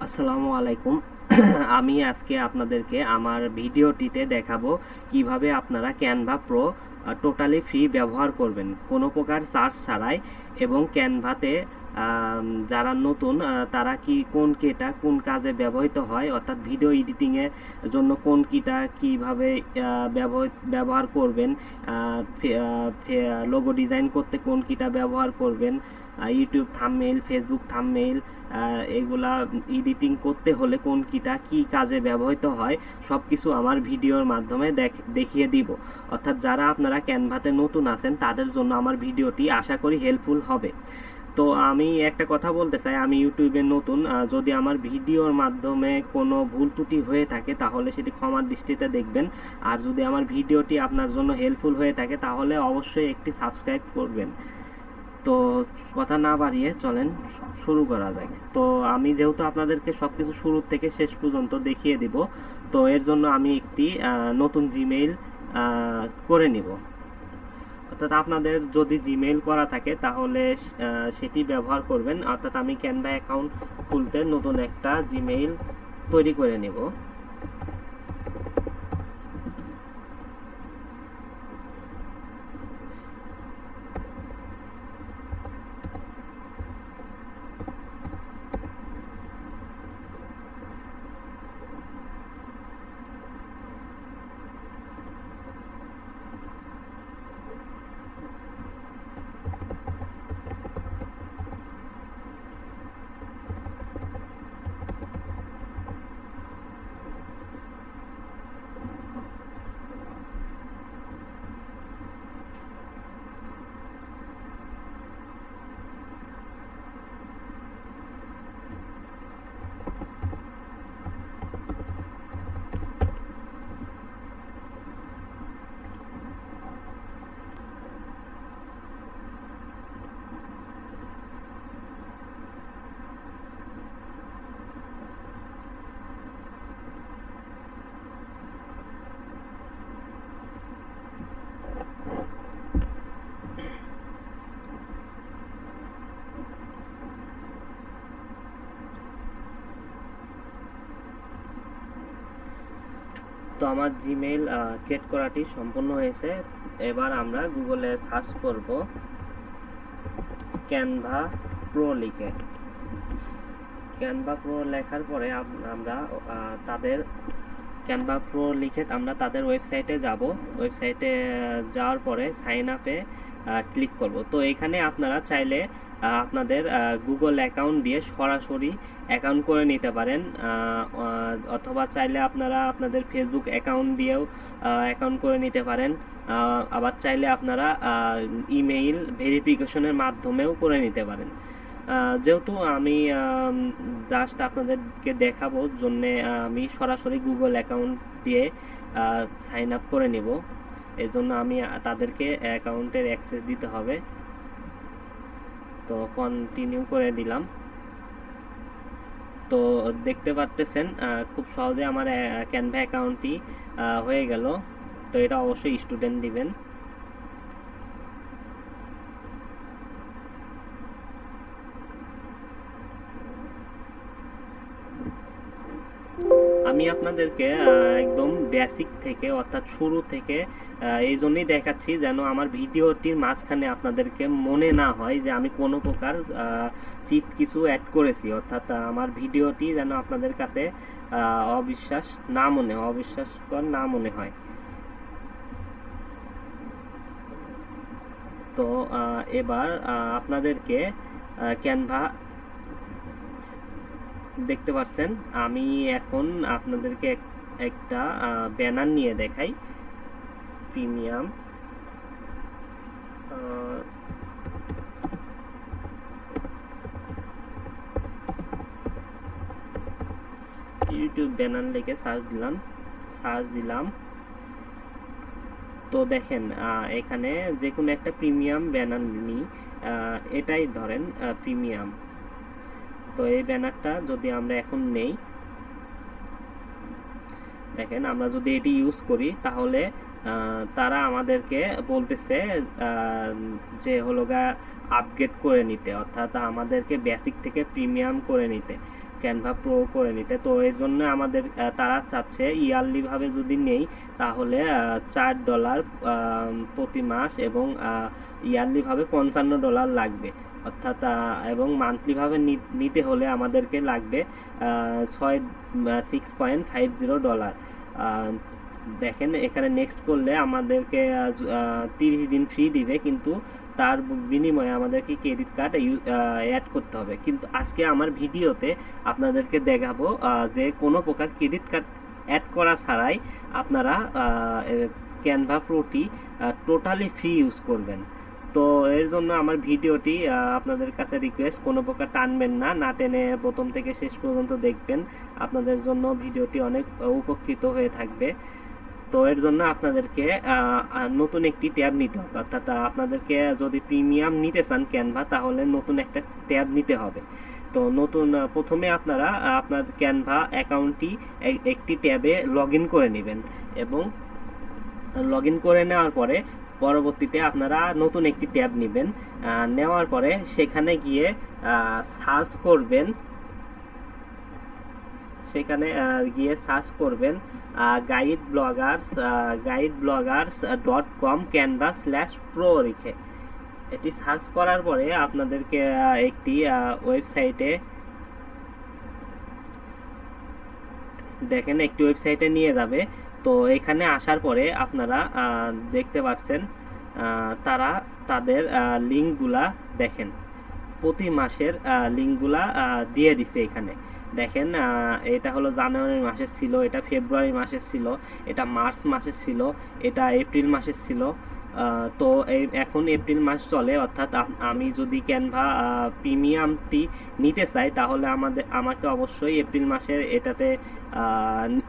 আসসালামু আলাইকুম। আমি আজকে আপনাদেরকে আমার ভিডিওটিতে দেখাবো কিভাবে আপনারা ক্যানভা প্রো টোটালি ফ্রি ব্যবহার করবেন কোনো প্রকার চার্জ ছাড়াই, এবং ক্যানভাতে যারা নতুন তারা কোন কিটা কোন কাজে ব্যবহৃত হয়, অর্থাৎ ভিডিও এডিটিংয়ের জন্য কোন কিটা কিভাবে ব্যবহার করবেন, লোগো ডিজাইন করতে কোন কিটা ব্যবহার করবেন, ইউটিউব থাম্বনেইল, ফেসবুক থাম্বনেইল, এগুলা এডিটিং করতে হলে কোন কিটা কি কাজে ব্যবহৃত হয় সব কিছু আমার ভিডিওর মাধ্যমে দেখিয়ে দিব। অর্থাৎ যারা আপনারা ক্যানভাতে নতুন আছেন তাদের জন্য আমার ভিডিওটি আশা করি হেল্পফুল হবে। তো আমি একটা কথা বলতে চাই, আমি ইউটিউবে নতুন, যদি আমার ভিডিওর মাধ্যমে কোনো ভুল ত্রুটি হয়ে থাকে তাহলে সেটি ক্ষমার দৃষ্টিতে দেখবেন। আর যদি আমার ভিডিওটি আপনার জন্য হেল্পফুল হয়ে থাকে তাহলে অবশ্যই একটি সাবস্ক্রাইব করবেন। তো কথা না বাড়িয়ে চলেন শুরু করা যাক। তো আমি যেহেতু আপনাদেরকে সবকিছু শুরু থেকে শেষ পর্যন্ত দেখিয়ে দিব, তো এর জন্য আমি একটি নতুন জিমেইল করে নিব। অর্থাৎ আপনাদের যদি জিমেইল করা থাকে তাহলে সেটি ব্যবহার করবেন। অর্থাৎ আমি ক্যানভা অ্যাকাউন্ট খুলতে নতুন একটা জিমেইল তৈরি করে নেব। তো আমার জিমেইল ক্রিয়েট করাটি সম্পূর্ণ হয়েছে। এবার আমরা গুগলে সার্চ করব ক্যানভা প্রো লিখে। ক্যানভা প্রো লেখার পরে আমরা তাদের ক্যানভা প্রো লিখে আমরা তাদের ওয়েবসাইটে যাব। ওয়েবসাইটে যাওয়ার পরে সাইন আপে ক্লিক করব। তো এখানে আপনারা চাইলে আপনাদের গুগল অ্যাকাউন্ট দিয়ে সরাসরি অ্যাকাউন্ট করে নিতে পারেন, অথবা চাইলে আপনারা আপনাদের ফেসবুক অ্যাকাউন্ট দিয়েও অ্যাকাউন্ট করে নিতে পারেন। আবার চাইলে আপনারা ইমেইল ভেরিফিকেশনের মাধ্যমেও করে নিতে পারেন। যেহেতু আমি জাস্ট আপনাদেরকে দেখাবো জন্য আমি সরাসরি গুগল অ্যাকাউন্ট দিয়ে সাইন আপ করে নেব। এর জন্য আমি তাদেরকে অ্যাকাউন্টের অ্যাক্সেস দিতে হবে। তো কন্টিনিউ করে দিলাম। তো দেখতে পাচ্ছেন খুব সহজে আমার ক্যানভা অ্যাকাউন্টটি হয়ে গেল। তো এটা অবশ্যই স্টুডেন্ট দিবেন। আমি আপনাদেরকে একদম বেসিক থেকে অর্থাৎ শুরু থেকে এই জন্যই দেখাচ্ছি যেন আমার ভিডিওটির মাঝখানে আপনাদেরকে মনে না হয় যে আমি কোনো প্রকার চিপ কিছু অ্যাড করেছি। অর্থাৎ আমার ভিডিওটি যেন আপনাদের কাছে অবিশ্বাসকর না মনে হয়। তো এবার আপনাদেরকে ক্যানভা দেখতে পাচ্ছেন। আমি এখন আপনাদেরকে একটা ব্যানার নিয়ে দেখাই। প্রিমিয়াম ইউটিউব ব্যানার লিখে সার্চ দিলাম। তো দেখেন এখানে যে কোনো একটা প্রিমিয়াম ব্যানার নিই, এটাই ধরেন প্রিমিয়াম। তো এই ব্যানারটা যদি আমরা এখন নেই, দেখেন আমরা যদি এটি ইউজ করি তাহলে তারা আমাদেরকে বলতেছে যে হলো গা আপগ্রেড করে নিতে, অর্থাৎ আমাদেরকে বেসিক থেকে প্রিমিয়াম করে নিতে। ক্যানভা প্রো করে নিতে। তো এর জন্য আমাদের তারা চাচ্ছে ইয়ারলি ভাবে যদি নেই তাহলে $4 প্রতি মাস এবং ইয়ারলি ভাবে $55 লাগবে, অর্থাৎ এবং মান্থলি ভাবে নিতে হলে আমাদেরকে লাগবে $6.50। দেখেন এখানে নেক্সট করলে আমাদেরকে 30 দিন ফ্রি দিবে, কিন্তু তার বিনিময়ে আমাদেরকে ক্রেডিট কার্ড অ্যাড করতে হবে। কিন্তু আজকে আমার ভিডিওতে আপনাদেরকে দেখাবো যে কোনো প্রকার ক্রেডিট কার্ড অ্যাড করা ছাড়াই আপনারা ক্যানভা প্রোটি টোটালি ফ্রি ইউজ করবেন। তো এর জন্য আমার ভিডিওটি আপনাদের কাছে রিকোয়েস্ট, কোনো প্রকার টানবেন না, না টেনে প্রথম থেকে শেষ পর্যন্ত দেখবেন, আপনাদের জন্য ভিডিওটি অনেক উপকৃত হয়ে থাকবে। তো এর জন্য আপনাদেরকে নতুন একটি ট্যাব নিতে হবে, অর্থাৎ আপনাদেরকে যদি প্রিমিয়াম নিতে চান ক্যানভা তাহলে নতুন একটা ট্যাব নিতে হবে। তো নতুন প্রথমে আপনারা আপনার ক্যানভা অ্যাকাউন্টটি একটি ট্যাবে লগ ইন করে নেবেন, এবং লগ ইন করে নেওয়ার পরে পরবর্তীতে আপনারা নতুন একটি ট্যাব নেবেন, নেওয়ার পরে সেখানে গিয়ে সার্চ করবেন, সেখানে গিয়ে সার্চ করবেন guidebloggers.com canva/pro লিখে। এটি সার্চ করার পরে আপনাদেরকে একটি ওয়েবসাইটে দেখেন একটি ওয়েবসাইটে নিয়ে যাবে। তো এখানে আসার পরে আপনারা দেখতে পাচ্ছেন তারা তাদের লিঙ্কগুলা দেখেন, প্রতি মাসের লিঙ্কগুলা দিয়ে দিছে। এখানে দেখেন এটা হলো জানুয়ারি মাসের ছিল, এটা ফেব্রুয়ারি মাসের ছিল, এটা মার্চ মাসের ছিল, এটা এপ্রিল মাসের ছিল। তো এখন এপ্রিল মাস চলে, অর্থাৎ আমি যদি ক্যানভা প্রিমিয়ামটি নিতে চাই তাহলে আমাকে অবশ্যই এপ্রিল মাসের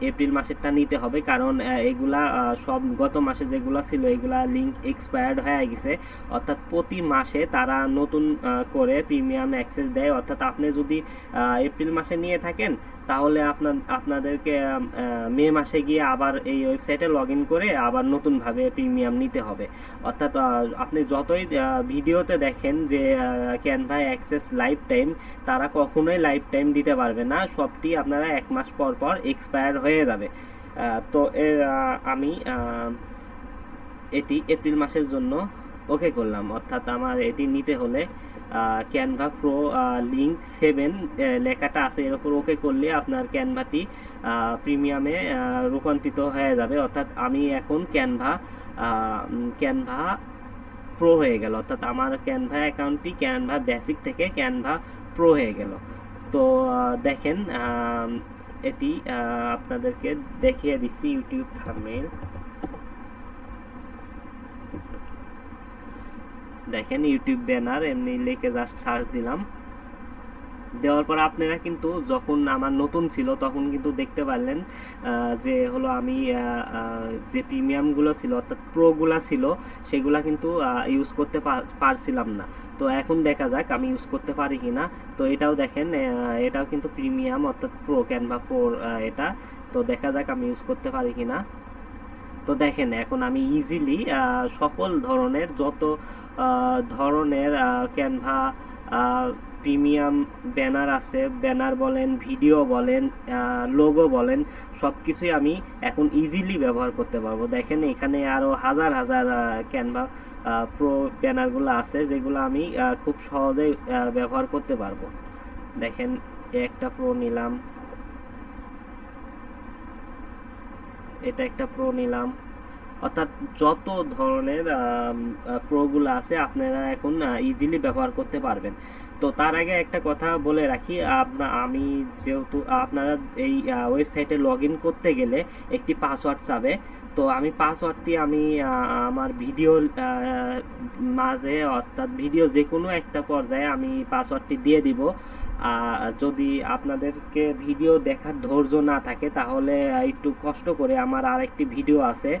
এপ্রিল মাসেরটা নিতে হবে, কারণ এগুলা সব গত মাসে যেগুলো ছিল এগুলা লিঙ্ক এক্সপায়ার্ড হয়ে গেছে। অর্থাৎ প্রতি মাসে তারা নতুন করে প্রিমিয়াম অ্যাক্সেস দেয়। অর্থাৎ আপনি যদি এপ্রিল মাসে নিয়ে থাকেন তাহলে আপনাদেরকে মে মাসে গিয়ে আবার এই ওয়েবসাইটে লগ ইন করে আবার নতুনভাবে প্রিমিয়াম নিতে হবে। অর্থাৎ আপনি যতই ভিডিওতে দেখেন যে ক্যানভা অ্যাক্সেস লাইফ টাইম, তারা কখনোই লাইফ টাইম দিতে পারবে না, সবটি আপনারা 1 মাস পর পর এক্সপায়ার হয়ে যাবে। তো আমি এটি এপ্রিল মাসের জন্য ওকে করলাম, অর্থাৎ আমার এটি নিতে হলে ক্যানভা প্রো লিঙ্ক 7 লেখাটা আছে এর উপর ওকে করলে আপনার ক্যানভাটি প্রিমিয়ামে রূপান্তরিত হয়ে যাবে। অর্থাৎ আমি এখন ক্যানভা প্রো হয়ে গেল, অর্থাৎ আমার ক্যানভা অ্যাকাউন্টটি ক্যানভা বেসিক থেকে ক্যানভা প্রো হয়ে গেল। তো দেখেন এটি আপনাদেরকে দেখিয়ে দিচ্ছি ইউটিউব থাম্বনেইল। দেখেন ইউটিউব ব্যানার এমনি লিখে জাস্ট সার্চ দিলাম, দেওয়ার পর আপনারা কিন্তু যখন আমার নতুন ছিল তখন কিন্তু দেখতে পারলেন যে হলো আমি যে প্রিমিয়ামগুলো ছিল অর্থাৎ প্রোগুলা ছিল সেগুলা কিন্তু ইউজ করতে পারছিলাম না। তো এখন দেখা যাক আমি ইউজ করতে পারি কিনা। তো এটাও দেখেন এটাও কিন্তু প্রিমিয়াম অর্থাৎ প্রো ক্যানভা প্রো এটা। তো দেখা যাক আমি ইউজ করতে পারি কিনা। তো দেখেন এখন আমি ইজিলি সকল ধরনের যত ধরনের ক্যানভা প্রিমিয়াম ব্যানার আছে, ব্যানার বলেন, ভিডিও বলেন, লোগো বলেন, সব কিছুই আমি এখন ইজিলি ব্যবহার করতে পারবো। দেখেন এখানে আরও হাজার হাজার ক্যানভা প্রো ব্যানারগুলো আছে যেগুলো আমি খুব সহজেই ব্যবহার করতে পারবো। দেখেন একটা প্রো নিলাম, এটা একটা প্রো নিলাম, অর্থাৎ যত ধরনের প্রোগুলো আছে আপনারা এখন ইজিলি ব্যবহার করতে পারবেন। তো তার আগে একটা কথা বলে রাখি, আমি যেহেতু আপনারা এই ওয়েবসাইটে লগ ইন করতে গেলে একটি পাসওয়ার্ড চাবে। তো আমি পাসওয়ার্ডটি আমার ভিডিও মাঝে অর্থাৎ ভিডিও যে কোনো একটা পর্যায়ে আমি পাসওয়ার্ডটি দিয়ে দিব। যদি আপনাদেরকে ভিডিও দেখার ধৈর্য না থাকে তাহলে একটু কষ্ট করে আমার আরেকটি ভিডিও আছে,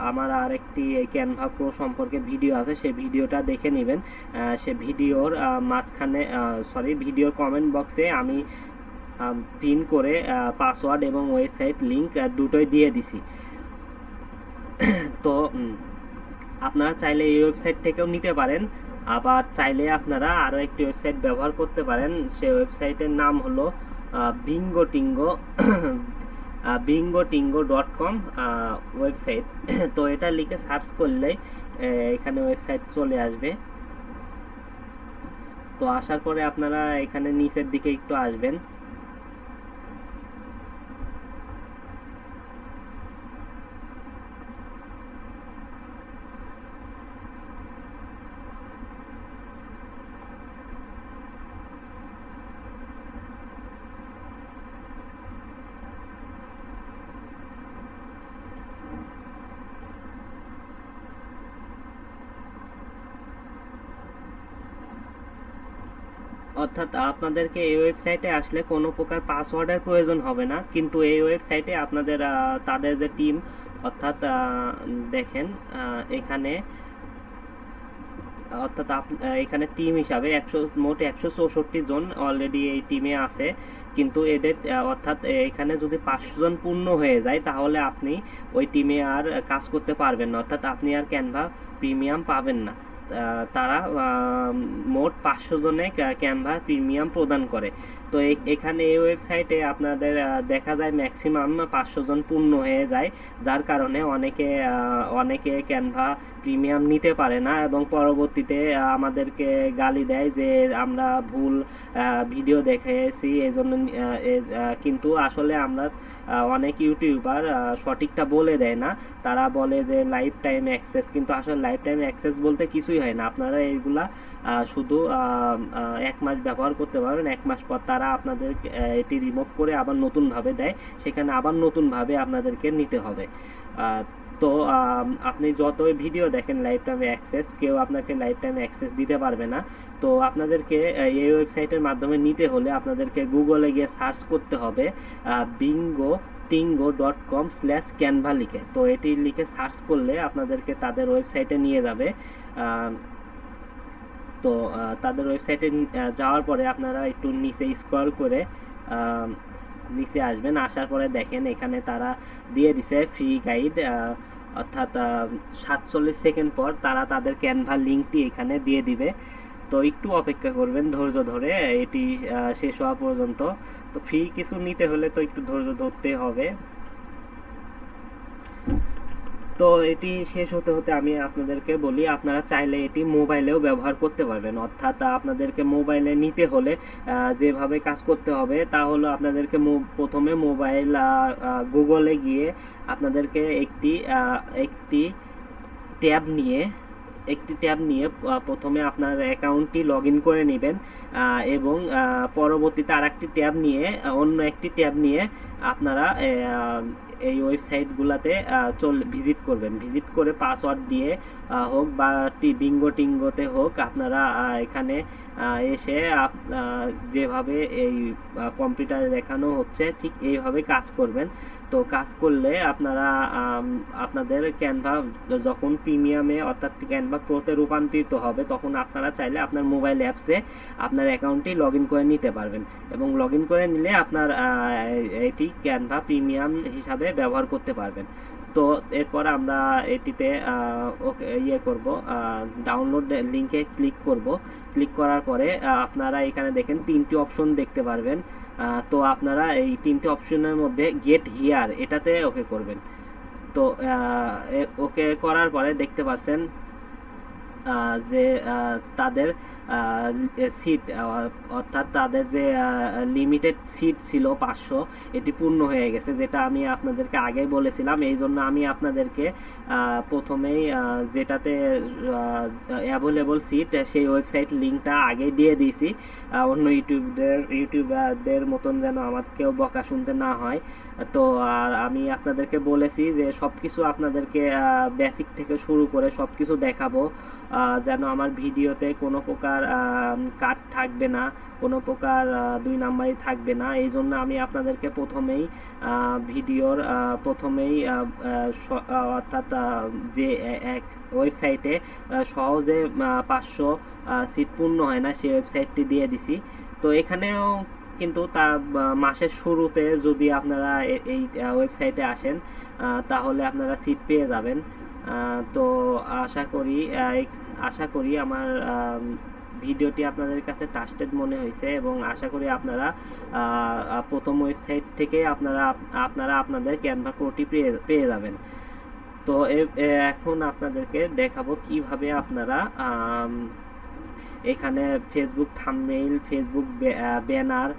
আমার আরেকটি ক্যানভা প্রো সম্পর্কে ভিডিও আছে, সেই ভিডিওটা দেখে নেবেন। সে ভিডিওর মাঝখানে ভিডিওর কমেন্ট বক্সে আমি পিন করে পাসওয়ার্ড এবং ওয়েবসাইট লিংক দুটোই দিয়ে দিছি। তো আপনারা চাইলে এই ওয়েবসাইট থেকেও নিতে পারেন, আবার চাইলে আপনারা আরও একটি ওয়েবসাইট ব্যবহার করতে পারেন। সেই ওয়েবসাইটের নাম হলো বিঙ্গো টিঙ্গো bingotingo.com ওয়েবসাইট। তো এটা লিখে সার্চ করলে এখানে ওয়েবসাইট চলে আসবে। তো আসার পরে আপনারা এখানে নিচের দিকে একটু আসবেন। অর্থাৎ আপনাদেরকে এই ওয়েবসাইটে আসলে কোনো প্রকার পাসওয়ার্ডের প্রয়োজন হবে না, কিন্তু এই ওয়েবসাইটে আপনাদের তাদের যে টিম, অর্থাৎ দেখেন এখানে, অর্থাৎ এখানে টিম হিসাবে মোট 164 জন অলরেডি এই টিমে আছে। কিন্তু এদের অর্থাৎ এখানে যদি 500 জন পূর্ণ হয়ে যায় তাহলে আপনি ওই টিমে আর কাজ করতে পারবেন না, অর্থাৎ আপনি আর ক্যানভা প্রিমিয়াম পাবেন না। তারা মোট 500 জনে ক্যানভা প্রিমিয়াম প্রদান করে। তো এখানে এই ওয়েবসাইটে আপনাদের দেখা যায় ম্যাক্সিমাম 500 জন পূর্ণ হয়ে যায়, যার কারণে অনেকে ক্যানভা প্রিমিয়াম নিতে পারে না এবং পরবর্তীতে আমাদেরকে গালি দেয় যে আমরা ভুল ভিডিও দেখেছি এজন্য। কিন্তু আসলে আমরা অনেক ইউটিউবার সঠিকটা বলে দেয় না, তারা বলে যে লাইফ টাইম অ্যাক্সেস, কিন্তু আসলে লাইফ টাইম অ্যাক্সেস বলতে কিছুই হয় না। আপনারা এইগুলা শুধু 1 মাস ব্যবহার করতে পারবেন, 1 মাস পর তারা আপনাদের এটি রিমুভ করে আবার নতুনভাবে দেয়, সেখানে আবার নতুনভাবে আপনাদেরকে নিতে হবে। তো আপনি যতই ভিডিও দেখেন লাইফ টাইম অ্যাক্সেস, কেউ আপনাকে লাইফ টাইম অ্যাক্সেস দিতে পারবে না। তো আপনাদেরকে এই ওয়েবসাইটের মাধ্যমে নিতে হলে আপনাদেরকে গুগলে গিয়ে সার্চ করতে হবে bingotingo.com/canva লিখে। তো এটি লিখে সার্চ করলে আপনাদেরকে তাদের ওয়েবসাইটে নিয়ে যাবে। তো তাদের ওয়েবসাইটে যাওয়ার পরে আপনারা একটু নিচে স্ক্রল করে নিচে আসবেন। আসার পরে দেখেন এখানে তারা দিয়ে দিছে ফ্রি গাইড, অর্থাৎ 47 সেকেন্ড পর তারা তাদের ক্যানভা লিঙ্কটি এখানে দিয়ে দিবে। তো একটু অপেক্ষা করবেন ধৈর্য ধরে এটি শেষ হওয়া পর্যন্ত। তো ফ্রি কিছু নিতে হলে তো একটু ধৈর্য ধরতে হবে। তো এটি শেষ হতে হতে আমি আপনাদেরকে বলি, আপনারা চাইলে এটি মোবাইলেও ব্যবহার করতে পারবেন। অর্থাৎ আপনাদেরকে মোবাইলে নিতে হলে যেভাবে কাজ করতে হবে তা হলো আপনাদেরকে প্রথমে মোবাইল গুগলে গিয়ে আপনাদেরকে একটি ট্যাব নিয়ে প্রথমে আপনার অ্যাকাউন্টটি লগ ইন করে নেবেন এবং পরবর্তীতে আরেকটি অন্য একটি ট্যাব নিয়ে আপনারা এই ওয়েবসাইটগুলোতে ভিজিট করবেন। ভিজিট করে পাসওয়ার্ড দিয়ে হোক বা বিঙ্গো টিঙ্গোতে হোক আপনারা এখানে এসে যেভাবে এই কম্পিউটারে দেখানো হচ্ছে ঠিক এইভাবে কাজ করবেন। তো কাজ করলে আপনারা আপনাদের ক্যানভা যখন প্রিমিয়ামে অর্থাৎ ক্যানভা প্রোতে রূপান্তরিত হবে তখন আপনারা চাইলে আপনার মোবাইল অ্যাপসে আপনার অ্যাকাউন্টটি লগ ইন করে নিতে পারবেন এবং লগ ইন করে নিলে আপনার এটি ক্যানভা প্রিমিয়াম হিসাবে ব্যবহার করতে পারবেন। তো এরপর আমরা এটিতে করব, ডাউনলোড লিঙ্কে ক্লিক করব। ক্লিক করার পরে আপনারা এখানে দেখেন 3টি অপশন দেখতে পারবেন। তো আপনারা এই 3টি অপশনের মধ্যে গেট হিয়ার এটাতে ওকে করবেন। তো ওকে করার পরে দেখতে পাচ্ছেন যে তাদের সিট, অর্থাৎ তাদের যে লিমিটেড সিট ছিল 500, এটি পূর্ণ হয়ে গেছে, যেটা আমি আপনাদেরকে আগে বলেছিলাম। এই জন্য আমি আপনাদেরকে প্রথমেই যেটাতে অ্যাভেলেবল সিট সেই ওয়েবসাইট লিঙ্কটা আগে দিয়ে দিয়েছি, অন্য ইউটিউবারদের মতন যেন আমাকেও বকা শুনতে না হয়। তো আর আমি আপনাদেরকে বলেছি যে সব কিছু আপনাদেরকে বেসিক থেকে শুরু করে সব কিছু দেখাবো, যেন আমার ভিডিওতে কোনো প্রকার কাট থাকবে না, কোনো প্রকার 2 নাম্বারই থাকবে না। এই জন্য আমি আপনাদেরকে ভিডিওর প্রথমেই অর্থাৎ যে এক ওয়েবসাইটে সহজে 500 সিট পূর্ণ হয় না সেই ওয়েবসাইটটি দিয়ে দিছি। তো এখানেও কিন্তু মাসের শুরুতে যদি আপনারা এই ওয়েবসাইটে আসেন তাহলে আপনারা সিট পেয়ে যাবেন। তো আশা করি আমার ভিডিওটি আপনাদের কাছে ট্রাস্টেড মনে হয়েছে এবং আশা করি আপনারা প্রথম ওয়েবসাইট থেকে আপনারা আপনাদের ক্যানভা প্রোটি পেয়ে যাবেন। তো এখন আপনাদেরকে দেখাবো কিভাবে আপনারা এখানে ফেসবুক থাম্বনেইল, ফেসবুক ব্যানার,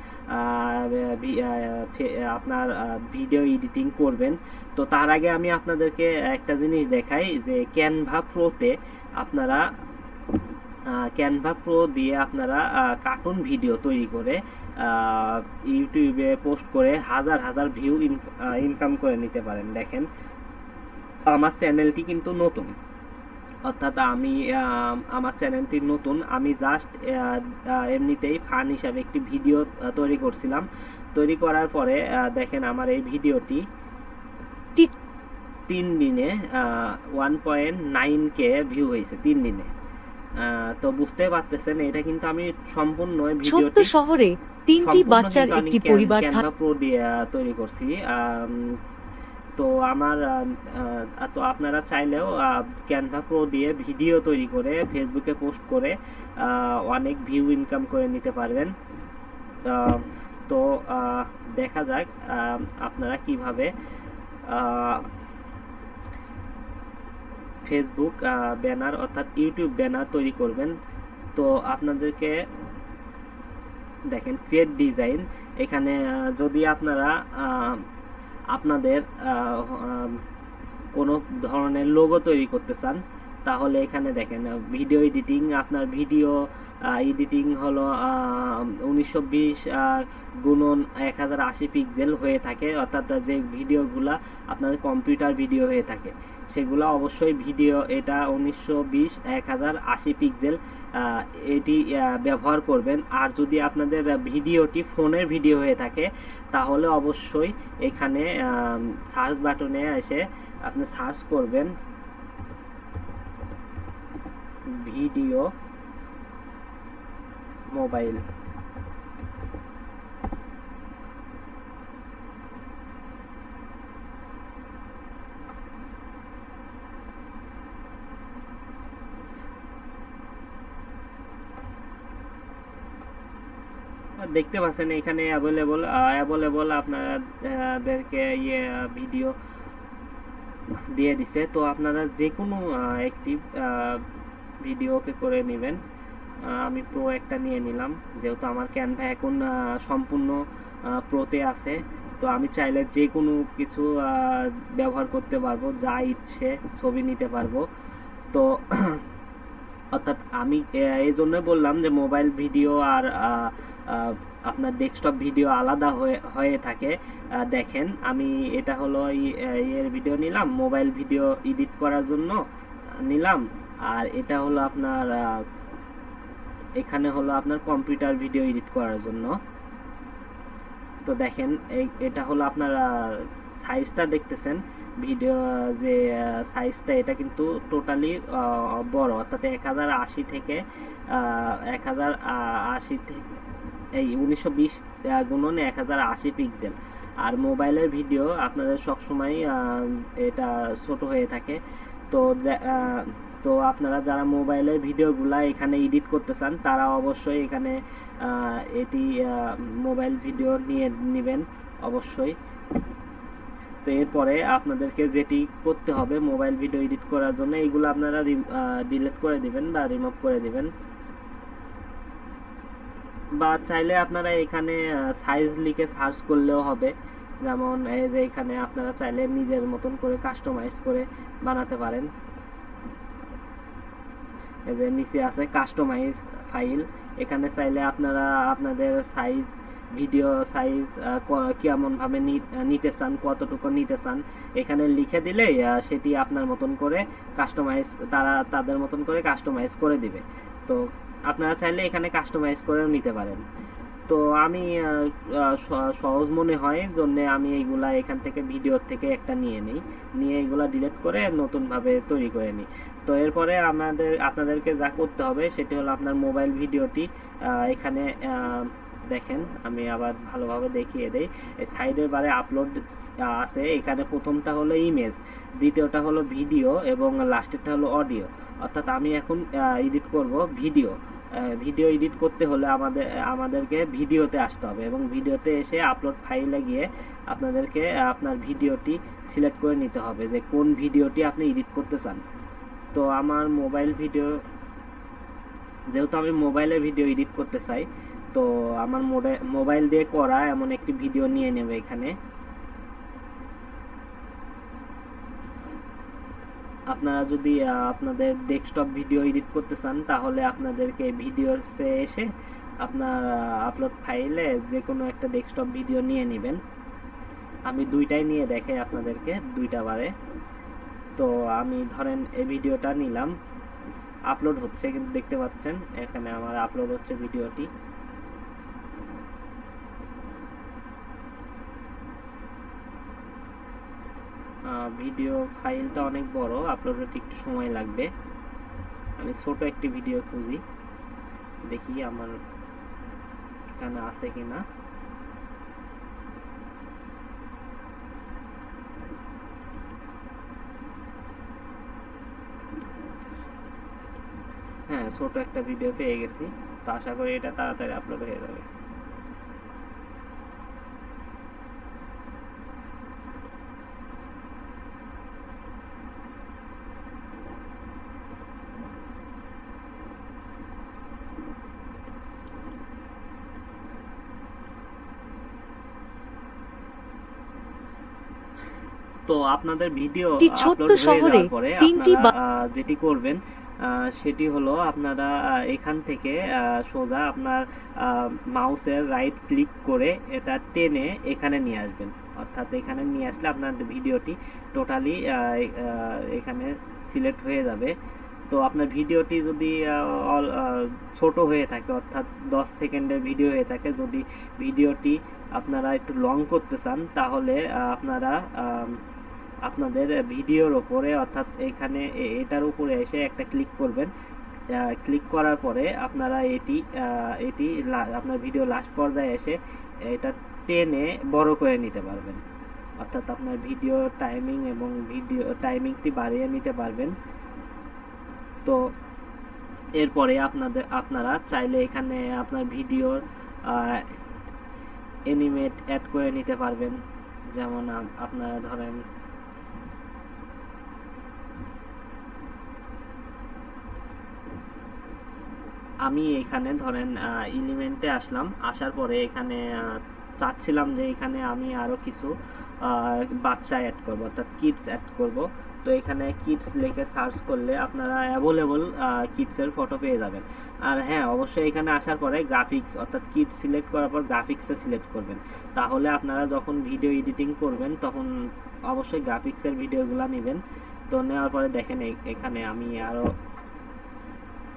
আপনার ভিডিও এডিটিং করবেন। তো তার আগে আমি আপনাদেরকে একটা জিনিস দেখাই যে ক্যানভা প্রোতে আপনারা ক্যানভা প্রো দিয়ে আপনারা কার্টুন ভিডিও তৈরি করে ইউটিউবে পোস্ট করে হাজার হাজার ভিউ ইনকাম করে নিতে পারেন। দেখেন আমার চ্যানেলটি কিন্তু নতুন, অর্থাৎ আমি আমার চ্যানেলটি নতুন, আমি জাস্ট এমনিতেই ফান হিসাবে একটি ভিডিও তৈরি করছিলাম। তৈরি করার পরে দেখেন আমার এই ভিডিওটি 3 দিনে 1.9K ভিউ হয়েছে 3 দিনে। তো বুঝতে পারতেছেন এটা কিন্তু আমি সম্পূর্ণ ছোট্ট শহরে 3টি বাচ্চার একটি পরিবার ক্যানভা প্রো দিয়ে তৈরি করছি। তো আমার তো আপনারা চাইলেও ক্যানভা প্রো দিয়ে ভিডিও তৈরি করে ফেসবুকে পোস্ট করে অনেক ভিউ ইনকাম করে নিতে পারবেন। তো দেখা যাক আপনারা কিভাবে ফেসবুক ব্যানার অর্থাৎ ইউটিউব ব্যানার তৈরি করবেন। তো আপনাদেরকে দেখেন ক্রিয়েট ডিজাইন, এখানে যদি আপনারা আপনাদের কোনো ধরনের লোগো তৈরি করতে চান তাহলে এখানে দেখেন ভিডিও এডিটিং, আপনার ভিডিও এডিটিং হলো 1920x1080 পিক্সেল হয়ে থাকে, অর্থাৎ যে ভিডিওগুলা আপনাদের কম্পিউটার ভিডিও হয়ে থাকে সেগুলো অবশ্যই ভিডিও এটা 1920x1080 পিক্সেল এটি ব্যবহার করবেন। আর যদি আপনাদের ভিডিওটি ফোনের ভিডিও হয়ে থাকে তাহলে অবশ্যই এখানে সার্চ বাটনে এসে আপনি সার্চ করবেন ভিডিও মোবাইল। দেখতে পাচ্ছেন এখানে অ্যাভেলেবল আপনাদেরকে ভিডিও দিয়ে দিছে। তো আপনারা যে কোনো একটি ভিডিওকে করে নেবেন। আমি প্রো একটা নিয়ে নিলাম, যেহেতু আমার ক্যানভা এখন সম্পূর্ণ প্রোতে আছে। তো আমি চাইলে যে কোনো কিছু ব্যবহার করতে পারবো, যা ইচ্ছে ছবি নিতে পারবো। তো অর্থাৎ আমি এই জন্যই বললাম যে মোবাইল ভিডিও আর আপনার ডেস্কটপ ভিডিও আলাদা হয়ে থাকে। দেখেন আমি এটা হলো এর ভিডিও নিলাম, মোবাইল ভিডিও এডিট করার জন্য নিলাম, আর এটা হলো আপনার এখানে হলো আপনার কম্পিউটার ভিডিও এডিট করার জন্য। তো দেখেন এটা হলো আপনার সাইজটা দেখতেছেন, ভিডিও যে সাইজটা এটা কিন্তু টোটালি বড়, অর্থাৎ 1080 থেকে 1080 থেকে এই 1920x1080 পিক্সেল। আর মোবাইলের ভিডিও আপনাদের সবসময় এটা ছোট হয়ে থাকে। তো আপনারা যারা মোবাইলের ভিডিওগুলা এখানে এডিট করতে চান তারা অবশ্যই এখানে এটি মোবাইল ভিডিও নিয়ে নেবেন অবশ্যই। তো এরপরে আপনাদেরকে যেটি করতে হবে মোবাইল ভিডিও এডিট করার জন্য, এইগুলো আপনারা ডিলিট করে দিবেন বা রিমুভ করে দিবেন, বা চাইলে আপনারা এখানে সাইজ লিখে সার্চ করলেও হবে। যেমন এই যে এখানে আপনারা চাইলে নিজের মতন করে কাস্টমাইজ করে বানাতে পারেন। এই যে নিচে আছে কাস্টমাইজ ফাইল, এখানে চাইলে আপনারা আপনাদের সাইজ ভিডিও সাইজ কেমন ভাবে নিতে চান, কতটুকু নিতে চান এখানে লিখে দিলে সেটি আপনার মতন করে কাস্টমাইজ তাদের মতন করে কাস্টমাইজ করে দিবে। তো আপনারা চাইলে এখানে কাস্টমাইজ করেও নিতে পারেন। তো আমি সহজ মনে হয় জন্য আমি এইগুলা এখান থেকে ভিডিওর থেকে একটা নিয়ে এইগুলা ডিলিট করে নতুনভাবে তৈরি করে নিই। তো এরপরে আপনাদেরকে যা করতে হবে সেটি হলো আপনার মোবাইল ভিডিওটি এখানে দেখেন আমি আবার ভালোভাবে দেখিয়ে দেই। এই সাইডের বারে আপলোড আছে, এখানে প্রথমটা হলো ইমেজ, দ্বিতীয়টা হলো ভিডিও এবং লাস্টেরটা হলো অডিও। অর্থাৎ আমি এখন এডিট করব ভিডিও, ভিডিও এডিট করতে হলে আমাদেরকে ভিডিওতে আসতে হবে এবং ভিডিওতে এসে আপলোড ফাইলে গিয়ে আপনাদেরকে আপনার ভিডিওটি সিলেক্ট করে নিতে হবে যে কোন ভিডিওটি আপনি এডিট করতে চান। তো আমার যেহেতু আমি মোবাইলে ভিডিও এডিট করতে চাই, তো আমার মোবাইল দিয়ে করা এমন একটি ভিডিও নিয়ে নেবে এখানে। আপনারা যদি আপনাদের ডেস্কটপ ভিডিও এডিট করতে চান তাহলে আপনাদেরকে ভিডিওসে এসে আপনার আপলোড ফাইলে যে কোনো একটা ডেস্কটপ ভিডিও নিয়ে নেবেন। আমি দুইটাই নিয়ে দেখাই আপনাদেরকে দুইটা বারে। তো আমি ধরেন এই ভিডিওটা নিলাম, আপলোড হচ্ছে কিন্তু দেখতে পাচ্ছেন এখানে আমার আপলোড হচ্ছে ভিডিওটি। ভিডিও ফাইলটা অনেক বড়, আপলোড হতে একটু সময় লাগবে। আমি ছোট একটি ভিডিও খুঁজি, দেখি আমার এখানে আছে কিনা। হ্যাঁ, ছোট একটা ভিডিও পেয়ে গেছি, তো আশা করি এটা তাড়াতাড়ি আপলোড হয়ে যাবে। তো আপনাদের ভিডিও একটি ছোট্ট আপলোড হয়ে শহরে যাওয়ার পরে তিনটি আপনারা যেটি করবেন সেটি হলো আপনারা এখান থেকে সোজা আপনার মাউসের রাইট ক্লিক করে এটা টেনে এখানে নিয়ে আসবেন। অর্থাৎ এখানে নিয়ে আসলে আপনার ভিডিওটি টোটালি এখানে সিলেক্ট হয়ে যাবে। তো আপনার ভিডিওটি যদি ছোট হয়ে থাকে, অর্থাৎ 10 সেকেন্ডের ভিডিও হয়ে থাকে, যদি ভিডিওটি আপনারা একটু লং করতে চান তাহলে আপনারা আপনাদের ভিডিওর উপরে অর্থাৎ এখানে এটার উপরে এসে একটা ক্লিক করবেন। ক্লিক করার পরে আপনারা এটি আপনার ভিডিও লাস্ট পর্যায়ে এসে এটা টেনে বড় করে নিতে পারবেন। অর্থাৎ আপনার ভিডিও টাইমিং এবং ভিডিও টাইমিংটি বাড়িয়ে নিতে পারবেন। তো এরপরে আপনারা চাইলে এখানে আপনার ভিডিওর অ্যানিমেট অ্যাড করে নিতে পারবেন। যেমন আপনারা ধরেন আমি এখানে ধরেন এলিমেন্টে আসলাম, আসার পরে এখানে চাচ্ছিলাম যে এখানে আমি আরো কিছু বাচ্চা অ্যাড করব, অর্থাৎ কিডস অ্যাড করব। তো এখানে কিডস লিখে সার্চ করলে আপনারা অ্যাভেলেবল কিডসের ফটো পেয়ে যাবেন। আর হ্যাঁ, অবশ্যই এখানে আসার পরে গ্রাফিক্স অর্থাৎ কিডস সিলেক্ট করার পর গ্রাফিক্সে সিলেক্ট করবেন। তাহলে আপনারা যখন ভিডিও এডিটিং করবেন তখন অবশ্যই গ্রাফিক্সের ভিডিওগুলো নেবেন। তো নেওয়ার পরে দেখেন এখানে আমি আরো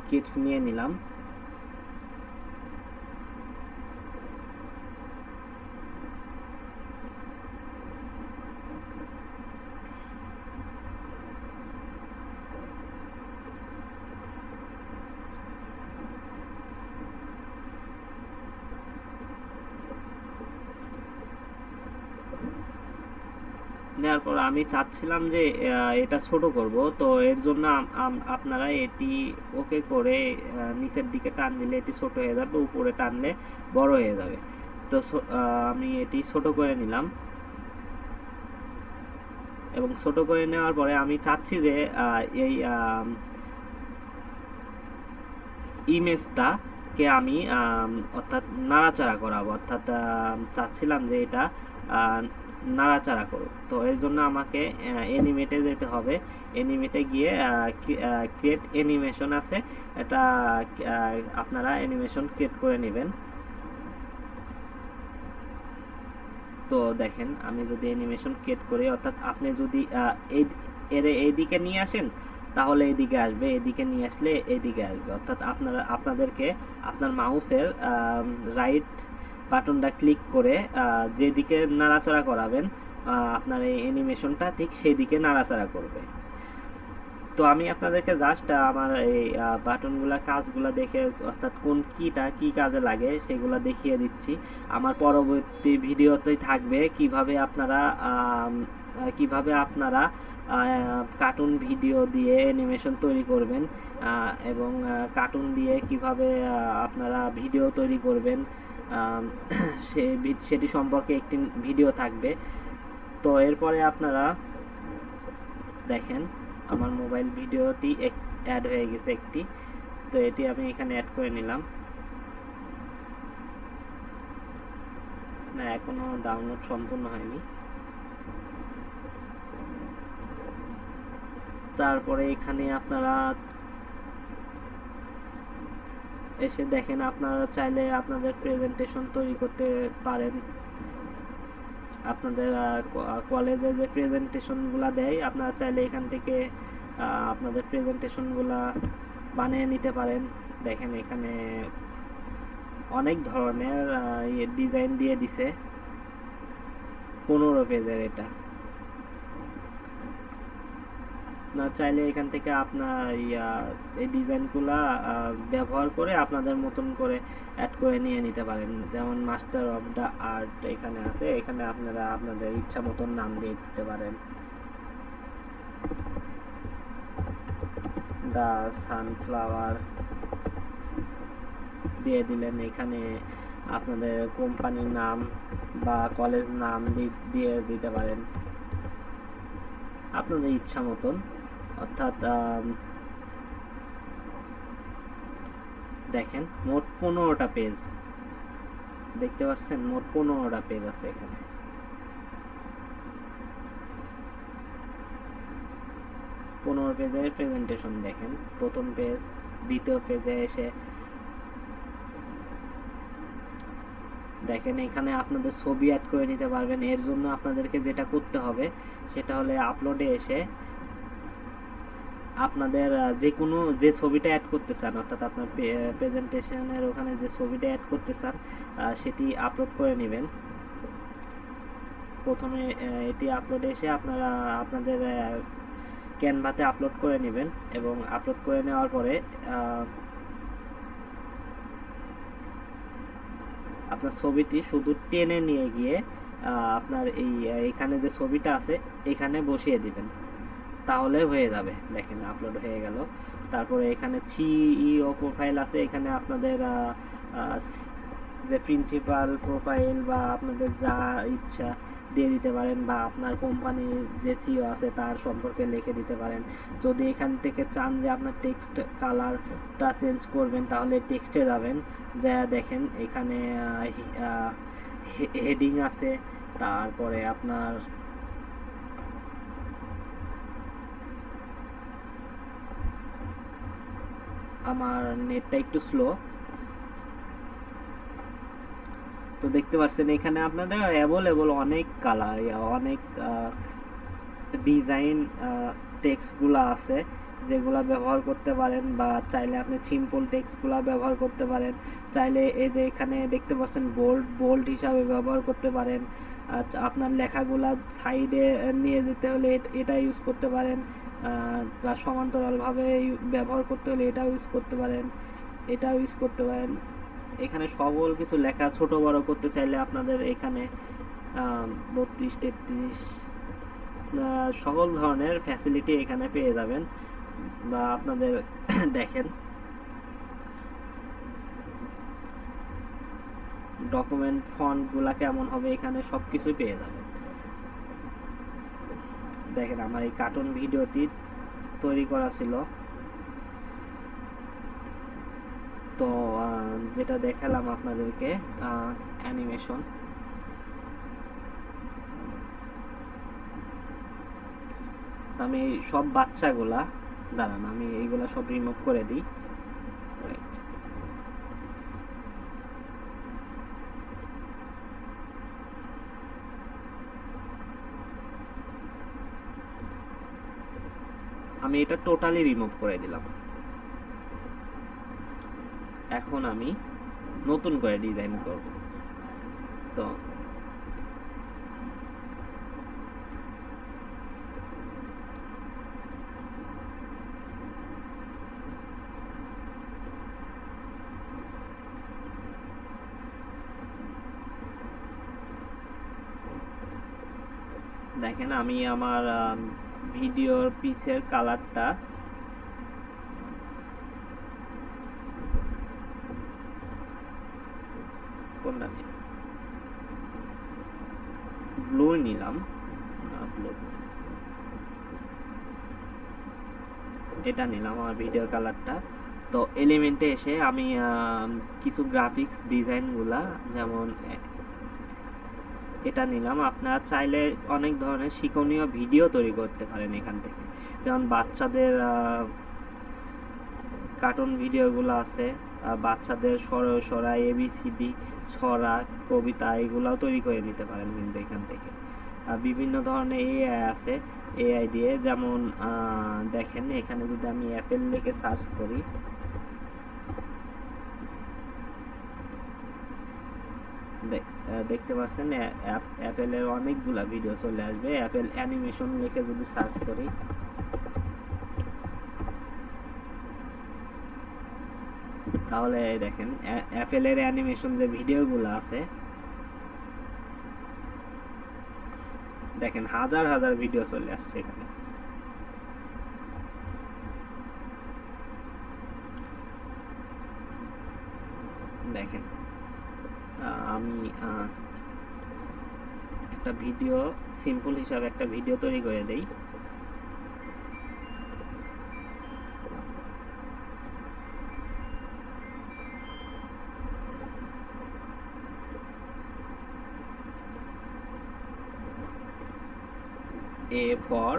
কিডস নিয়ে নিলাম। নেওয়ার পর আমি চাচ্ছিলাম যে এটা ছোট করব, তো এর জন্য আপনারা এটি ওকে করে নিচের দিকে টান দিলে এটি ছোট হয়ে যাবে, উপরে টানলে বড় হয়ে যাবে। তো আমি এটি ছোট করে নিলাম এবং ছোট করে নেওয়ার পরে আমি চাচ্ছি যে এই ইমেজটাকে আমি অর্থাৎ নাড়াচাড়া করাবো, অর্থাৎ চাচ্ছিলাম যে এটা নাড়াচাড়া করুক। তো এর জন্য আমাকে অ্যানিমেটে যেতে হবে। অ্যানিমেটে গিয়ে ক্রিয়েট অ্যানিমেশন আছে, এটা আপনারা অ্যানিমেশন ক্রিয়েট করে নেবেন। তো দেখেন আমি যদি অ্যানিমেশন ক্রিয়েট করি, অর্থাৎ আপনি যদি এইদিকে নিয়ে আসেন তাহলে এদিকে আসবে, এদিকে নিয়ে আসলে এদিকে আসবে। অর্থাৎ আপনাদেরকে আপনার মাউসের রাইট বাটনটা ক্লিক করে যেদিকে নাড়াচাড়া করাবেন আপনার এই অ্যানিমেশনটা ঠিক সেই দিকে নাড়াচাড়া করবে। তো আমি আপনাদেরকে জাস্ট আমার এই বাটনগুলা কাজগুলা দেখে, অর্থাৎ কোন কিটা কি কাজে লাগে সেগুলা দেখিয়ে দিচ্ছি। আমার পরবর্তী ভিডিওতেই থাকবে কিভাবে আপনারা কিভাবে আপনারা কার্টুন ভিডিও দিয়ে অ্যানিমেশন তৈরি করবেন এবং কার্টুন দিয়ে কিভাবে আপনারা ভিডিও তৈরি করবেন আহ, সেটি সম্পর্কে একটি ভিডিও থাকবে। তো এরপরে আপনারা দেখেন আমার মোবাইল ভিডিওটি অ্যাড হয়ে গেছে একটি, তো এটি আমি এখানে অ্যাড করে নিলাম। না, এখনো ডাউনলোড সম্পূর্ণ হয়নি। তারপরে এখানে আপনারা এসে দেখেন, আপনারা চাইলে আপনাদের প্রেজেন্টেশন তৈরি করতে পারেন। আপনাদের কলেজে যে প্রেজেন্টেশনগুলো দেয়, আপনারা চাইলে এখান থেকে আপনাদের প্রেজেন্টেশনগুলো বানিয়ে নিতে পারেন। দেখেন এখানে অনেক ধরনের ডিজাইন দিয়ে দিছে, 15 পেজের এটা। আপনারা চাইলে এখান থেকে আপনার এই ডিজাইনগুলা ব্যবহার করে আপনাদের মতন করে অ্যাড করে নিয়ে নিতে পারেন। যেমন মাস্টার অফ দ্য আর্ট এখানে আছে, এখানে আপনারা আপনাদের ইচ্ছা মতন নাম দিয়ে দিতে পারেন। দ্য সানফ্লাওয়ার দিয়ে দিলেন, এখানে আপনাদের কোম্পানির নাম বা কলেজ নাম দিয়ে দিতে পারেন আপনাদের ইচ্ছা মতন। অর্থাৎ দেখেন মোট 15টা পেজ দেখতে পাচ্ছেন, মোট 15টা পেজ আছে এখানে। পনেরো পেজের প্রেজেন্টেশন দেখেন, প্রথম পেজ, দ্বিতীয় পেজে এসে দেখেন এখানে আপনাদের ছবি অ্যাড করে নিতে পারবেন। এর জন্য আপনাদেরকে যেটা করতে হবে সেটা হলে আপলোডে এসে আপনাদের যে ছবিটা অ্যাড করতে চান, অর্থাৎ আপনার প্রেজেন্টেশনের ওখানে যে ছবিটা অ্যাড করতে চান সেটি আপলোড করে নেবেন। প্রথমে এটি আপলোডে এসে আপনারা আপনাদের ক্যানভাতে আপলোড করে নেবেন এবং আপলোড করে নেওয়ার পরে আপনার ছবিটি শুধু টেনে নিয়ে গিয়ে আপনার এখানে যে ছবিটা আছে এখানে বসিয়ে দিবেন, তাহলে হয়ে যাবে। দেখেন আপলোড হয়ে গেল। তারপরে এখানে সিইও প্রোফাইল আছে, এখানে আপনাদের যে প্রিন্সিপাল প্রোফাইল বা আপনাদের যা ইচ্ছা দিয়ে দিতে পারেন, বা আপনার কোম্পানির যে সিইও আছে তার সম্পর্কে লিখে দিতে পারেন। যদি এখান থেকে চান যে আপনার টেক্সট কালারটা চেঞ্জ করবেন, তাহলে টেক্সটে যাবেন, যা দেখেন এখানে হেডিং আছে। তারপরে আপনার আমার নেটটা একটু স্লো, তো দেখতে পাচ্ছেন এখানে আপনাদের অ্যাভেলেবল অনেক কালার, অনেক ডিজাইন টেক্সটগুলো আছে যেগুলা ব্যবহার করতে পারেন, বা চাইলে আপনি সিম্পল টেক্সটগুলো ব্যবহার করতে পারেন। চাইলে এই যে এখানে দেখতে পাচ্ছেন বোল্ড হিসাবে ব্যবহার করতে পারেন। আপনার লেখাগুলা সাইডে নিয়ে যেতে হলে এটা ইউজ করতে পারেন, বা সমান্তরালভাবে ব্যবহার করতে হলে এটা ইউজ করতে পারেন, এটা ইউজ করতে পারেন। এখানে সকল কিছু লেখা ছোট বড় করতে চাইলে আপনাদের এখানে 32-33 সকল ধরনের ফ্যাসিলিটি এখানে পেয়ে যাবেন। বা আপনাদের দেখেন ডকুমেন্ট ফন্টগুলা কেমন হবে, এখানে সবকিছু পেয়ে যাবেন। দেখেন আমার এই কার্টুন ভিডিওটি তৈরি করা ছিল, তো যেটা দেখালাম আপনাদেরকে অ্যানিমেশন। আমি সব বাচ্চাগুলা দাঁড়ান, আমি এইগুলা সব রিমুভ করে দিই। আমি এটা টোটালি রিমুভ করে দিলাম। এখন আমি নতুন করে ডিজাইন করব। তো দেখেন আমি আমার ভিডিওর পিছের কালারটা কোনটা নিই, ব্লু নিলাম না, ব্লু এটা নিলাম আমার ভিডিও কালারটা। তো এলিমেন্টে এসে আমি কিছু গ্রাফিক্স ডিজাইনগুলা যেমন এটা নিলাম। আপনারা চাইলে অনেক ধরনের শিক্ষণীয় ভিডিও তৈরি করতে পারেন এখান থেকে, যেমন বাচ্চাদের কার্টুন ভিডিওগুলো আছে, বাচ্চাদের সরা এবিসিডি ছড়া কবিতা এগুলাও তৈরি করে নিতে পারেন কিন্তু এখান থেকে। বিভিন্ন ধরনের এআই আছে, এআই দিয়ে যেমন দেখেন এখানে যদি আমি অ্যাপেল লিখে সার্চ করি, দেখতে পাচ্ছেন অ্যাপেলের অনেকগুলা ভিডিও চলে আসবে। অ্যাপেল অ্যানিমেশন লিখে যদি সার্চ করি, তাহলে দেখেন অ্যাপেলের অ্যানিমেশন যে ভিডিওগুলো আছে, দেখেন হাজার হাজার ভিডিও চলে আসছে এখানে। দেখেন আমি একটা ভিডিও সিম্পল হিসাবে একটা ভিডিও তৈরি করে দেই। A for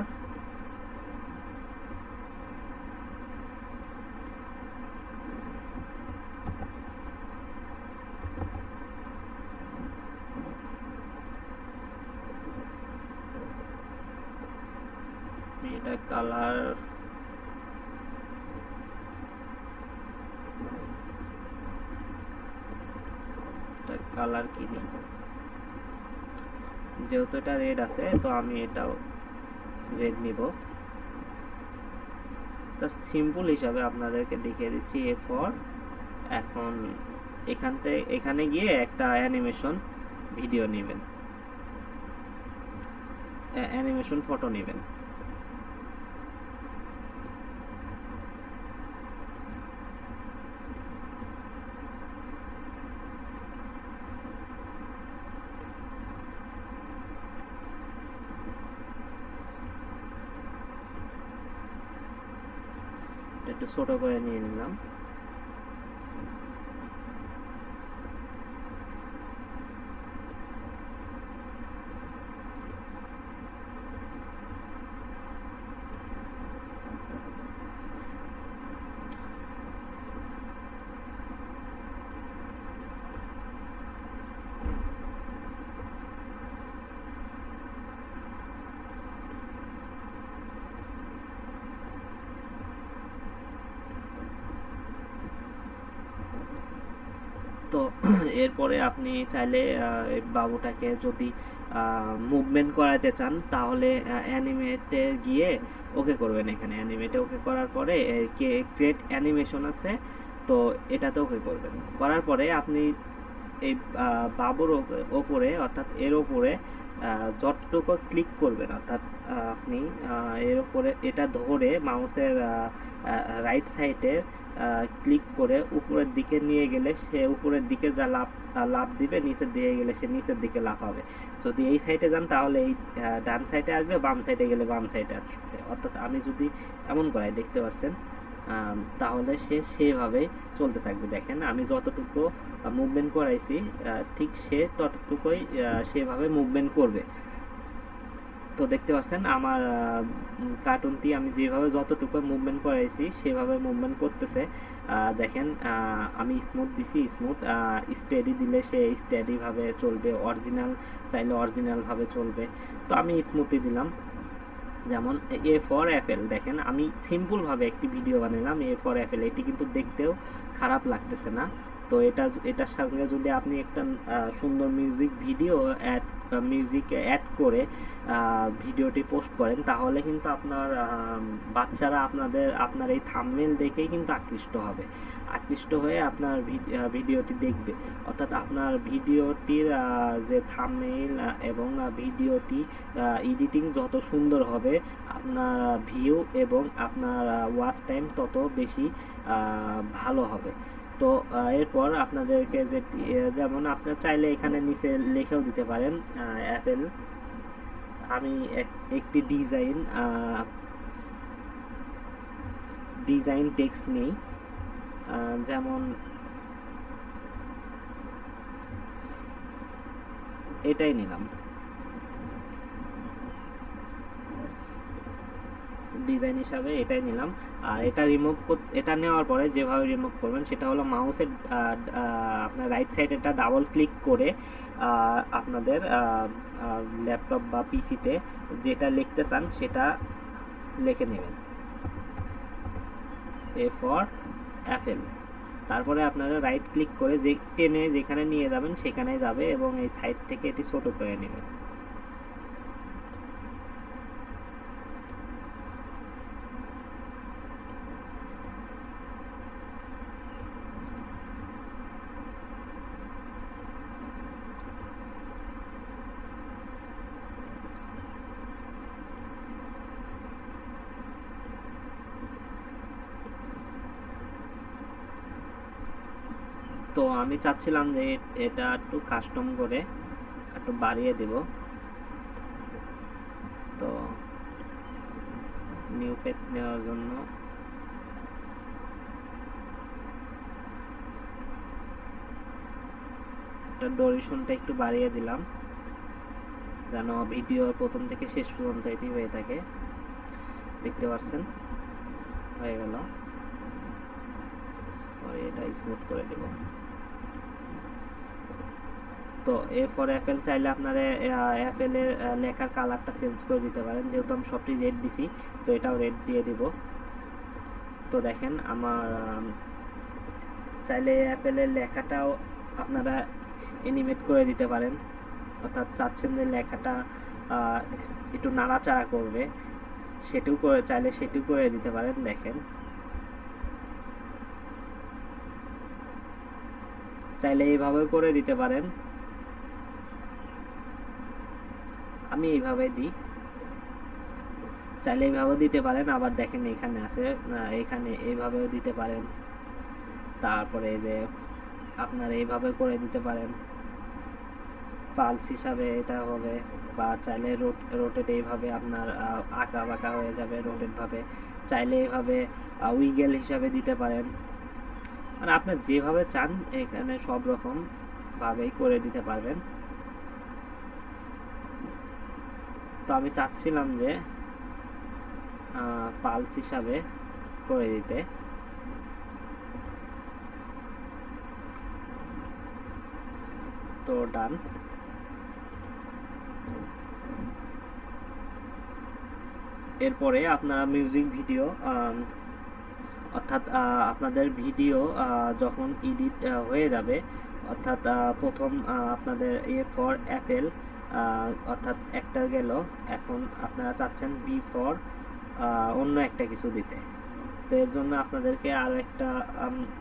এটা কালার, কালার কি নিই, যেহেতু এটা রেড আছে তো আমি এটাও রেড নিব। জাস্ট সিম্পল হিসাবে আপনাদেরকে দেখিয়ে দিচ্ছি। এ ফর, এখন এখানে গিয়ে একটা অ্যানিমেশন ভিডিও নেবেন, অ্যানিমেশন ফটো নেবেন। একটু ছোট করে নিয়ে নিলাম। তো এরপরে আপনি চাইলে এই বাবুটাকে যদি মুভমেন্ট করাতে চান তাহলে অ্যানিমেটে গিয়ে ওকে করবেন। এখানে অ্যানিমেটে ওকে করার পরে ক্রিয়েট অ্যানিমেশন আছে, তো এটাতে ওকে করবেন। করার পরে আপনি এই বাবুর ওপরে অর্থাৎ এর ওপরে যতটুকু ক্লিক করবেন, অর্থাৎ আপনি এর ওপরে এটা ধরে মাউসের রাইট সাইডে ক্লিক করে উপরের দিকে নিয়ে গেলে সে উপরের দিকে যা লাফ দিবে, নিচের দিকে গেলে সে নিচের দিকে লাফাবে। যদি এই সাইডে যান তাহলে এই ডান সাইডে আসবে, বাম সাইডে গেলে বাম সাইডে আসবে। অর্থাৎ আমি যদি এমন করাই, দেখতে পাচ্ছেন, তাহলে সে সেভাবেই চলতে থাকবে। দেখেন আমি যতটুকু মুভমেন্ট করাইছি ঠিক সে ততটুকুই সেভাবে মুভমেন্ট করবে। তো দেখতে পাচ্ছেন আমার কার্টুনটি আমি যেভাবে যতটুকু মুভমেন্ট করাইছি সেভাবে মুভমেন্ট করতেছে। দেখেন আমি স্মুথ দিছি, স্মুথ স্টেডি দিলে সে স্টেডি ভাবে চলবে, অরিজিনাল চাইলে অরিজিনাল ভাবে চলবে। তো আমি স্মুথই দিলাম। যেমন এ ফর অ্যাপেল, দেখেন আমি সিম্পল ভাবে একটি ভিডিও বানালাম এ ফর অ্যাপেল, এটি কিন্তু দেখতেও খারাপ লাগতেছে না। তো এটার সঙ্গে যদি আপনি একটা সুন্দর মিউজিক অ্যাড করে ভিডিওটি পোস্ট করেন, তাহলে কিন্তু আপনার বাচ্চারা আপনার এই থাম্বনেল দেখেই কিন্তু আকৃষ্ট হয়ে আপনার ভিডিওটি দেখবে। অর্থাৎ আপনার ভিডিওটির যে থাম্বনেল এবং ভিডিওটি এডিটিং যত সুন্দর হবে, আপনার ভিউ এবং আপনার ওয়াচ টাইম তত বেশি ভালো হবে। তো এরপর আপনাদেরকে যেমন আপনার চাইলে এখানে নিচে লিখেও দিতে পারেন অ্যাপেল। আমি একটি ডিজাইন টেক্সট নেই, যেমন এটাই নিলাম, ডিজাইন হিসাবে এটাই নিলাম। আর এটা নেওয়ার পরে যেভাবে রিমুভ করবেন সেটা হলো মাউসের আপনার রাইট সাইড এটা ডাবল ক্লিক করে আপনাদের ল্যাপটপ বা পিসিতে যেটা লিখতে চান সেটা লিখে নেবেন, এ ফর অ্যাপেল। তারপরে আপনারা রাইট ক্লিক করে টেনে যেখানে নিয়ে যাবেন সেখানে যাবে এবং এই সাইড থেকে এটি ছোট করে নেবেন। তো আমি চাচ্ছিলাম যে এটা একটু কাস্টম করে একটু বাড়িয়ে দেব। তো নিউ পেজ নেওয়ার জন্য ডুরেশনটা একটু বাড়িয়ে দিলাম, যেন ভিডিও প্রথম থেকে শেষ পর্যন্ত এটি হয়ে থাকে। দেখতে পাচ্ছেন হয়ে গেল। সরি, এটা স্মুথ করে দেব। তো এ ফর অ্যাপেল চাইলে আপনারা অ্যাপেলের লেখার কালারটা চেঞ্জ করে দিতে পারেন, যেহেতু আমি সবটি রেড দিছি তো এটাও রেড দিয়ে দিব। তো দেখেন আমার চাইলে অ্যাপেলের লেখাটাও আপনারা অ্যানিমেট করে দিতে পারেন, অর্থাৎ চাচ্ছেন যে লেখাটা একটু নাড়াচাড়া করবে, সেটিও করে দিতে পারেন। দেখেন চাইলে এইভাবে করে দিতে পারেন, আমি এইভাবে দিই, চাইলে এইভাবে দিতে পারেন। আবার দেখেন এখানে আছে, এখানে এইভাবেও দিতে পারেন। তারপরে যে আপনারা এইভাবে করে দিতে পারেন, পালস হিসাবে এটা হবে, বা চাইলে রোটেট এইভাবে আপনার আঁকা বাঁকা হয়ে যাবে রোটেট ভাবে, চাইলে এইভাবে উইগেল হিসাবে দিতে পারেন। মানে আপনি যেভাবে চান এখানে সব রকম ভাবেই করে দিতে পারবেন। তো আমি চাচ্ছিলাম যে পালস হিসাবে করে দিতে। তো ডান। এরপরে আপনারা মিউজিক ভিডিও অর্থাৎ আপনাদের ভিডিও যখন এডিট হয়ে যাবে, অর্থাৎ প্রথম আপনাদের এ ফর অ্যাপেল অর্থাৎ একটা গেল, এখন আপনারা চাচ্ছেন বি ফর অন্য একটা কিছু দিতে। তো এর জন্য আপনাদেরকে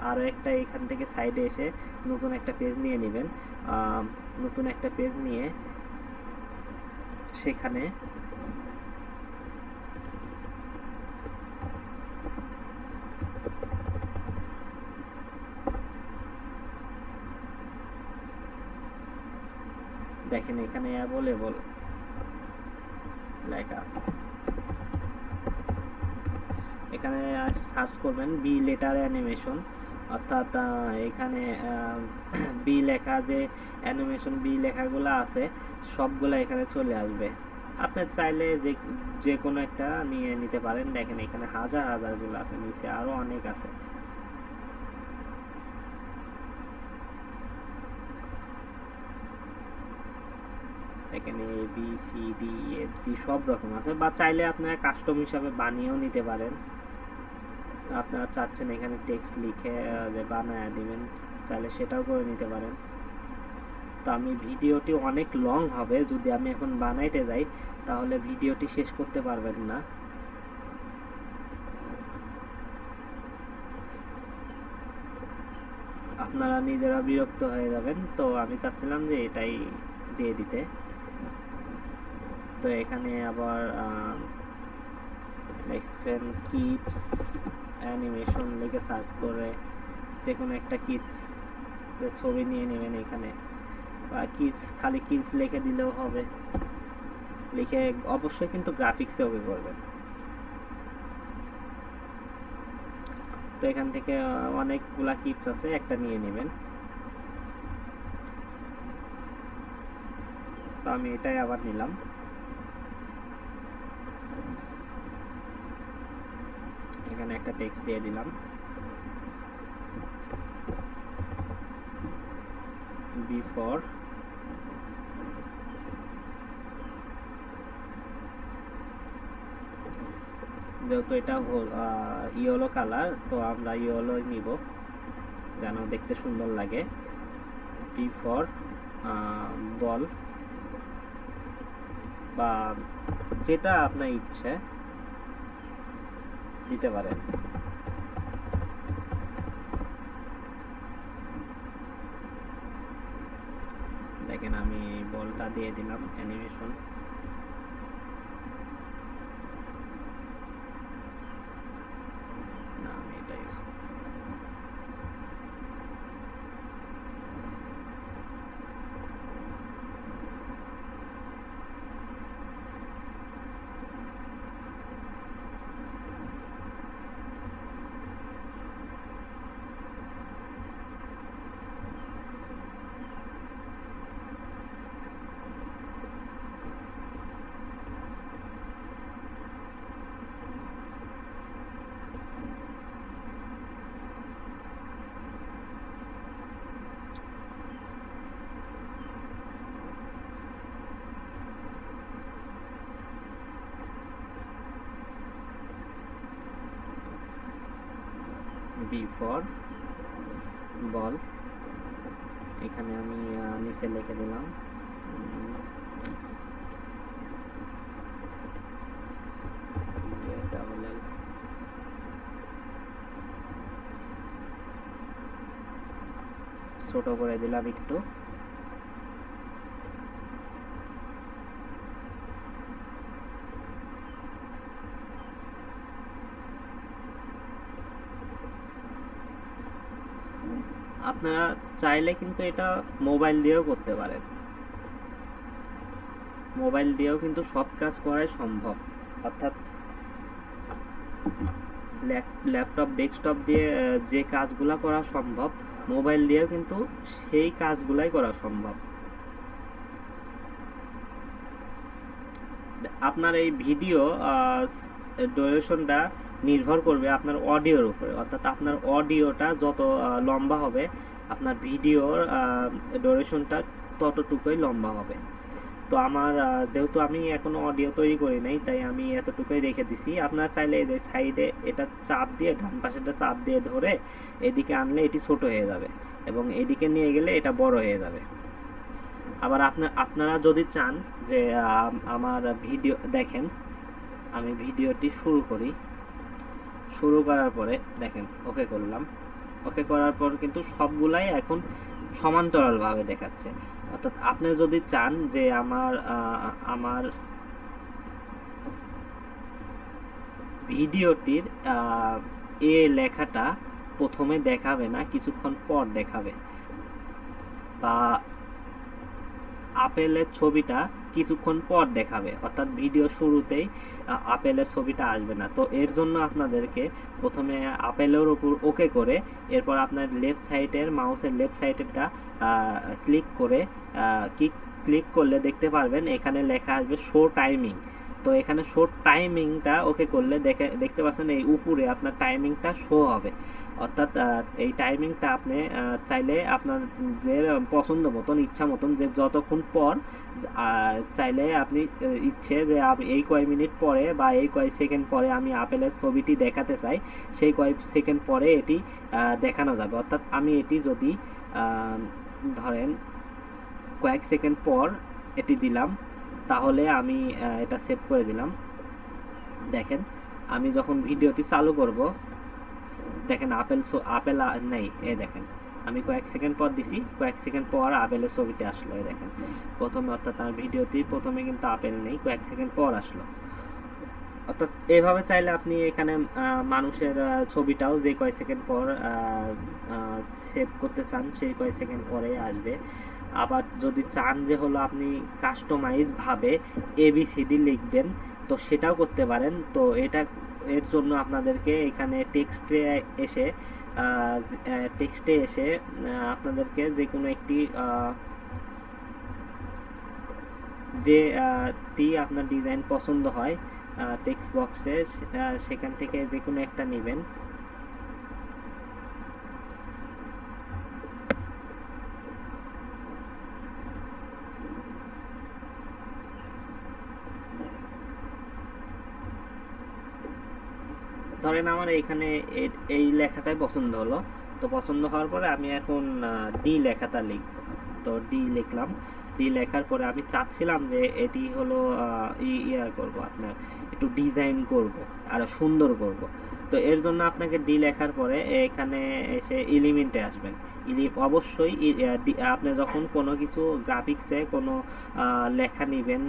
আরও একটা এখান থেকে সাইডে এসে নতুন একটা পেজ নিয়ে নেবেন। নতুন একটা পেজ নিয়ে সেখানে দেখেন এখানে অ্যাভেলেবল লেখা আছে, এখানে সার্চ করবেন বি লেটার অ্যানিমেশন, অর্থাৎ এখানে বি লেখা যে অ্যানিমেশন বি লেখাগুলো আছে সবগুলো এখানে চলে আসবে। আপনি চাইলে যে কোনো একটা নিয়ে নিতে পারেন। দেখেন এখানে হাজারগুলো আছে, নিচে আরো অনেক আছে। এখানে A B C D F G সব রকম আছে, বা চাইলে আপনারা কাস্টম হিসাবে বানিয়েও নিতে পারেন। আপনারা চাচ্ছেন এখানে টেক্সট লিখে যে বানায় দিবেন, চাইলে সেটাও করে নিতে পারেন। তো আমি ভিডিওটি অনেক লং হবে, যদি আমি এখন বানাইতে যাই তাহলে ভিডিওটি শেষ করতে পারবেন না। আপনারা নিজেরা বিরক্ত হয়ে যাবেন, তো আমি চাচ্ছিলাম যে এটাই দিয়ে দিতে। তো এখানে আবার এক্সপ্লেন কিডস অ্যানিমেশন লিখে সার্চ করে যে কোনো একটা কিডস ছবি নিয়ে নেবেন এখানে, বা কিডস খালি কিডস লিখে দিলেও হবে। লিখে অবশ্যই কিন্তু গ্রাফিক্সে ওকে করবেন। তো এখান থেকে অনেকগুলা কিডস আছে, একটা নিয়ে নেবেন। তো আমি এটাই আবার নিলাম। এখানে একটা টেক্সট দিয়ে দিলাম, বিফোর যেহেতু এটা ইয়েলো কালার, তো আমরা ইয়েলো নিব যেন দেখতে সুন্দর লাগে। বিফোর বল বা যেটা আপনার ইচ্ছে দিতে পারেন। দেখেন আমি বলটা দিয়ে দিলাম অ্যানিমেশন। না, আমি এটা ইউজ বিফোর বল। এখানে আমি নিচে লিখে দিলাম তাহলে ছোট করে দিলাম একটু। আপনারা চাইলে কিন্তু এটা মোবাইল দিয়েও করতে পারেন। মোবাইল দিয়েও কিন্তু সব কাজ করাই সম্ভব, অর্থাৎ ল্যাপটপ ডেস্কটপ দিয়ে যে কাজগুলা করা সম্ভব, মোবাইল দিয়েও কিন্তু সেই কাজগুলাই করা সম্ভব। আপনার এই ভিডিও ডিউরেশনটা নির্ভর করবে আপনার অডিওর উপরে, অর্থাৎ আপনার অডিওটা যত লম্বা হবে আপনার ভিডিওর ডিউরেশনটা ততটুকুই লম্বা হবে। তো আমার যেহেতু আমি এখনো অডিও তৈরি করি নাই, তাই আমি এতটুকুই রেখে দিছি। আপনারা চাইলে এই যে সাইডে এটা চাপ দিয়ে, ডান পাশেটা চাপ দিয়ে ধরে এদিকে আনলে এটি ছোট হয়ে যাবে, এবং এদিকে নিয়ে গেলে এটা বড় হয়ে যাবে। আবার আপনারা যদি চান যে আমার ভিডিও দেখেন, আমি ভিডিওটি শুরু করি। শুরু করার পরে দেখেন ওকে করলাম। ওকে করার পর কিন্তু সবগুলাই এখন সমান্তরালভাবে দেখাচ্ছে। অর্থাৎ আপনি যদি চান যে আমার ভিডিওটির এ লেখাটা প্রথমে দেখাবে না, কিছুক্ষণ পর দেখাবে, বা আপেলের ছবিটা কিছুক্ষণ পর দেখাবে, অর্থাৎ ভিডিও শুরুতেই আপেলের ছবিটা আসবে না। তো এর জন্য আপনাদেরকে প্রথমে আপেলের উপর ওকে করে এরপর আপনার লেফট সাইডের মাউসের লেফট সাইডেরটা ক্লিক করে ক্লিক করলে দেখতে পারবেন এখানে লেখা আসবে শো টাইমিং। তো এখানে শো টাইমিংটা ওকে করলে দেখতে পাচ্ছেন এই উপরে আপনার টাইমিংটা শো হবে। অর্থাৎ এই টাইমিংটা আপনি চাইলে আপনাদের পছন্দ মতন, ইচ্ছা মতন, যে যতক্ষণ পর চাইলে আপনি ইচ্ছে যে আমি এই কয় মিনিট পরে বা এই কয় সেকেন্ড পরে আমি আপেলের ছবিটি দেখাতে চাই, সেই কয় সেকেন্ড পরে এটি দেখানো যাবে। অর্থাৎ আমি এটি যদি ধরেন কয়েক সেকেন্ড পর এটি দিলাম, তাহলে আমি এটা সেভ করে দিলাম। দেখেন আমি যখন ভিডিওটি চালু করব, দেখেন আপেল নেই, এই দেখেন আমি কয়েক সেকেন্ড পর দিছি, কয়েক সেকেন্ড পর আপেলের ছবিটি আসলো। এই দেখেন প্রথমে, অর্থাৎ আমার ভিডিওটি প্রথমে কিন্তু আপেল নেই, কয়েক সেকেন্ড পর আসলো। অর্থাৎ এভাবে চাইলে আপনি এখানে মানুষের ছবিটাও যে কয়েক সেকেন্ড পর সেভ করতে চান, সেই কয়েক সেকেন্ড পরে আসবে। আবার যদি চান যে হলো আপনি কাস্টমাইজ ভাবে ABCD লিখবেন, তো সেটাও করতে পারেন। তো এর জন্য আপনাদেরকে এখানে টেক্সটে এসে আপনাদেরকে যে কোনো একটি টি আপনার ডিজাইন পছন্দ হয় টেক্সট বক্সে, সেখান থেকে যে কোনো একটা নেবেন। ধরেন আমার এইখানে এই লেখাটাই পছন্দ হলো, তো পছন্দ হওয়ার পরে আমি এখন ডি লেখাটা লিখব। তো ডি লিখলাম। ডি লেখার পরে আমি চাচ্ছিলাম যে এটি হলো করব, আপনার একটু ডিজাইন করব, আরো সুন্দর করব। তো এর জন্য আপনাকে ডি লেখার পরে এখানে এসে এলিমেন্টে আসবেন। অবশ্যই আপনি যখন কোনো কিছু গ্রাফিক্সে কোনো লেখা নেবেন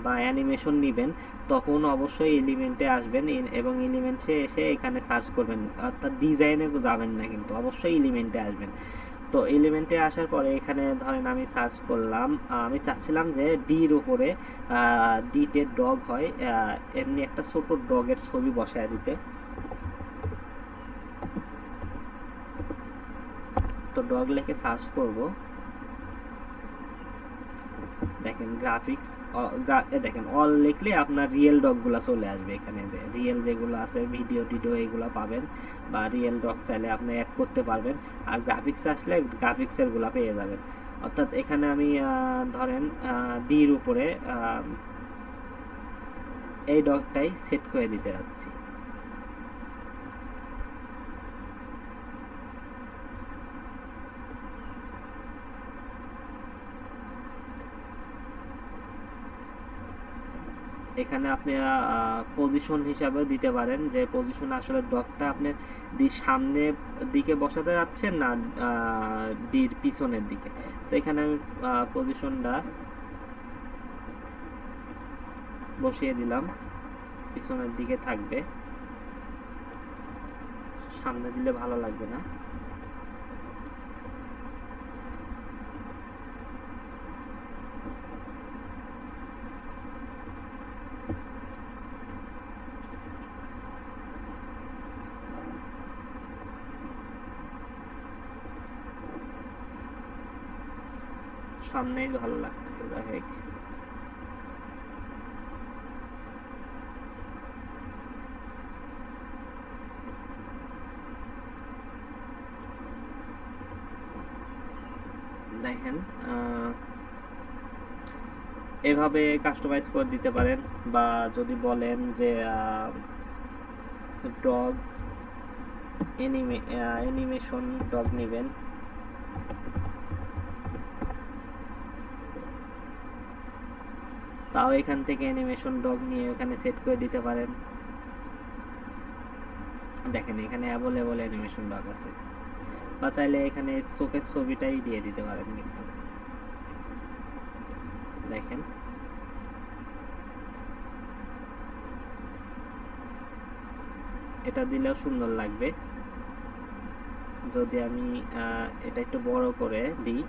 বা অ্যানিমেশন নেবেন, তখন অবশ্যই এলিমেন্টে আসবেন এবং এলিমেন্টে এসে এখানে সার্চ করবেন, অর্থাৎ ডিজাইনে যাবেন না, কিন্তু অবশ্যই এলিমেন্টে আসবেন। তো এলিমেন্টে আসার পরে এখানে ধরেন আমি সার্চ করলাম, আমি চাচ্ছিলাম যে ডির উপরে ডিতে ডগ হয়, এমনি একটা ছোট ডগের ছবি বসায় দিতে। তো ডগ লিখে সার্চ করব। দেখেন গ্রাফিক্স, দেখেন অল লিখলে আপনার রিয়েল ডগগুলো চলে আসবে। এখানে রিয়েল যেগুলো আছে ভিডিও টিডিও এগুলো পাবেন, বা রিয়েল ডগ চাইলে আপনি অ্যাড করতে পারবেন। আর গ্রাফিক্স আসলে গ্রাফিক্সের গুলা পেয়ে যাবেন। অর্থাৎ এখানে আমি ধরেন ডির উপরে এই ডগটাই সেট করে দিতে যাচ্ছি। এখানে আপনি পজিশন হিসাবে দিতে পারেন, যে পজিশন আসলে ডগটা আপনি সামনের দিকে বসাতে যাচ্ছেন না ডির পিছনের দিকে। তো এখানে আমি পজিশনটা বসিয়ে দিলাম, পিছনের দিকে থাকবে, সামনে দিলে ভালো লাগবে না। সামনেই ভালো লাগতেছে, যাই হোক। দেখেন এভাবে কাস্টমাইজ করে দিতে পারেন। বা যদি বলেন যে ডগ অ্যানিমেশন ডগ নেবেন, তাও এখান থেকে অ্যানিমেশন ডগ নিয়ে এখানে সেট করে দিতে পারেন। দেখেন এখানে অ্যাভেলেবল অ্যানিমেশন ডগ আছে। বা চাইলে এখানে চোখের ছবিটাই দিয়ে দিতে পারেন। কিন্তু দেখেন এটা দিলেও সুন্দর লাগবে। যদি আমি এটা একটু বড় করে দিই,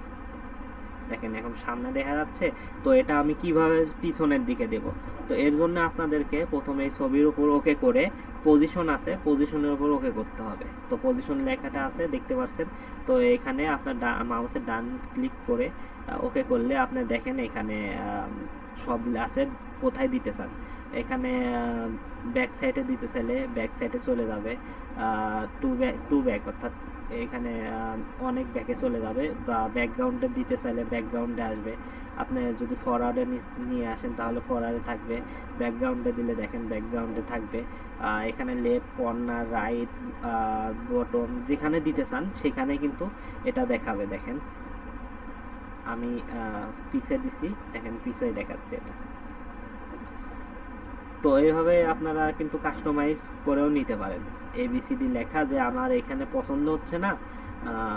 দেখেন এখন সামনে দেখা যাচ্ছে। তো এটা আমি কিভাবে পিছনের দিকে দেব? তো এর জন্য আপনাদেরকে প্রথমে এই ছবির উপর ওকে করে, পজিশন আছে, পজিশনের উপর ওকে করতে হবে। তো পজিশন লেখাটা আছে দেখতে পাচ্ছেন। তো এখানে আপনার মাউসের ডান ক্লিক করে ওকে করলে আপনি দেখেন এখানে সব আছে কোথায় দিতে চান। এখানে ব্যাক সাইডে দিতে চাইলে ব্যাক সাইডে চলে যাবে, টু ব্যাক অর্থাৎ এখানে অনেক ব্যাকে চলে যাবে, বা ব্যাকগ্রাউন্ডে দিতে চাইলে ব্যাকগ্রাউন্ডে আসবে। আপনি যদি ফরওয়ার্ডে নিয়ে আসেন তাহলে ফরওয়ার্ডে থাকবে, ব্যাকগ্রাউন্ডে দিলে দেখেন ব্যাকগ্রাউন্ডে থাকবে। এখানে লেফট, কর্নার, রাইট, বটম যেখানে দিতে চান সেখানে কিন্তু এটা দেখাবে। দেখেন আমি পিছে দিছি, দেখেন পিছে দেখাচ্ছে এটা। তো এইভাবে আপনারা কিন্তু কাস্টমাইজ করেও নিতে পারেন। ABCD লেখা যে আমার এখানে পছন্দ হচ্ছে না,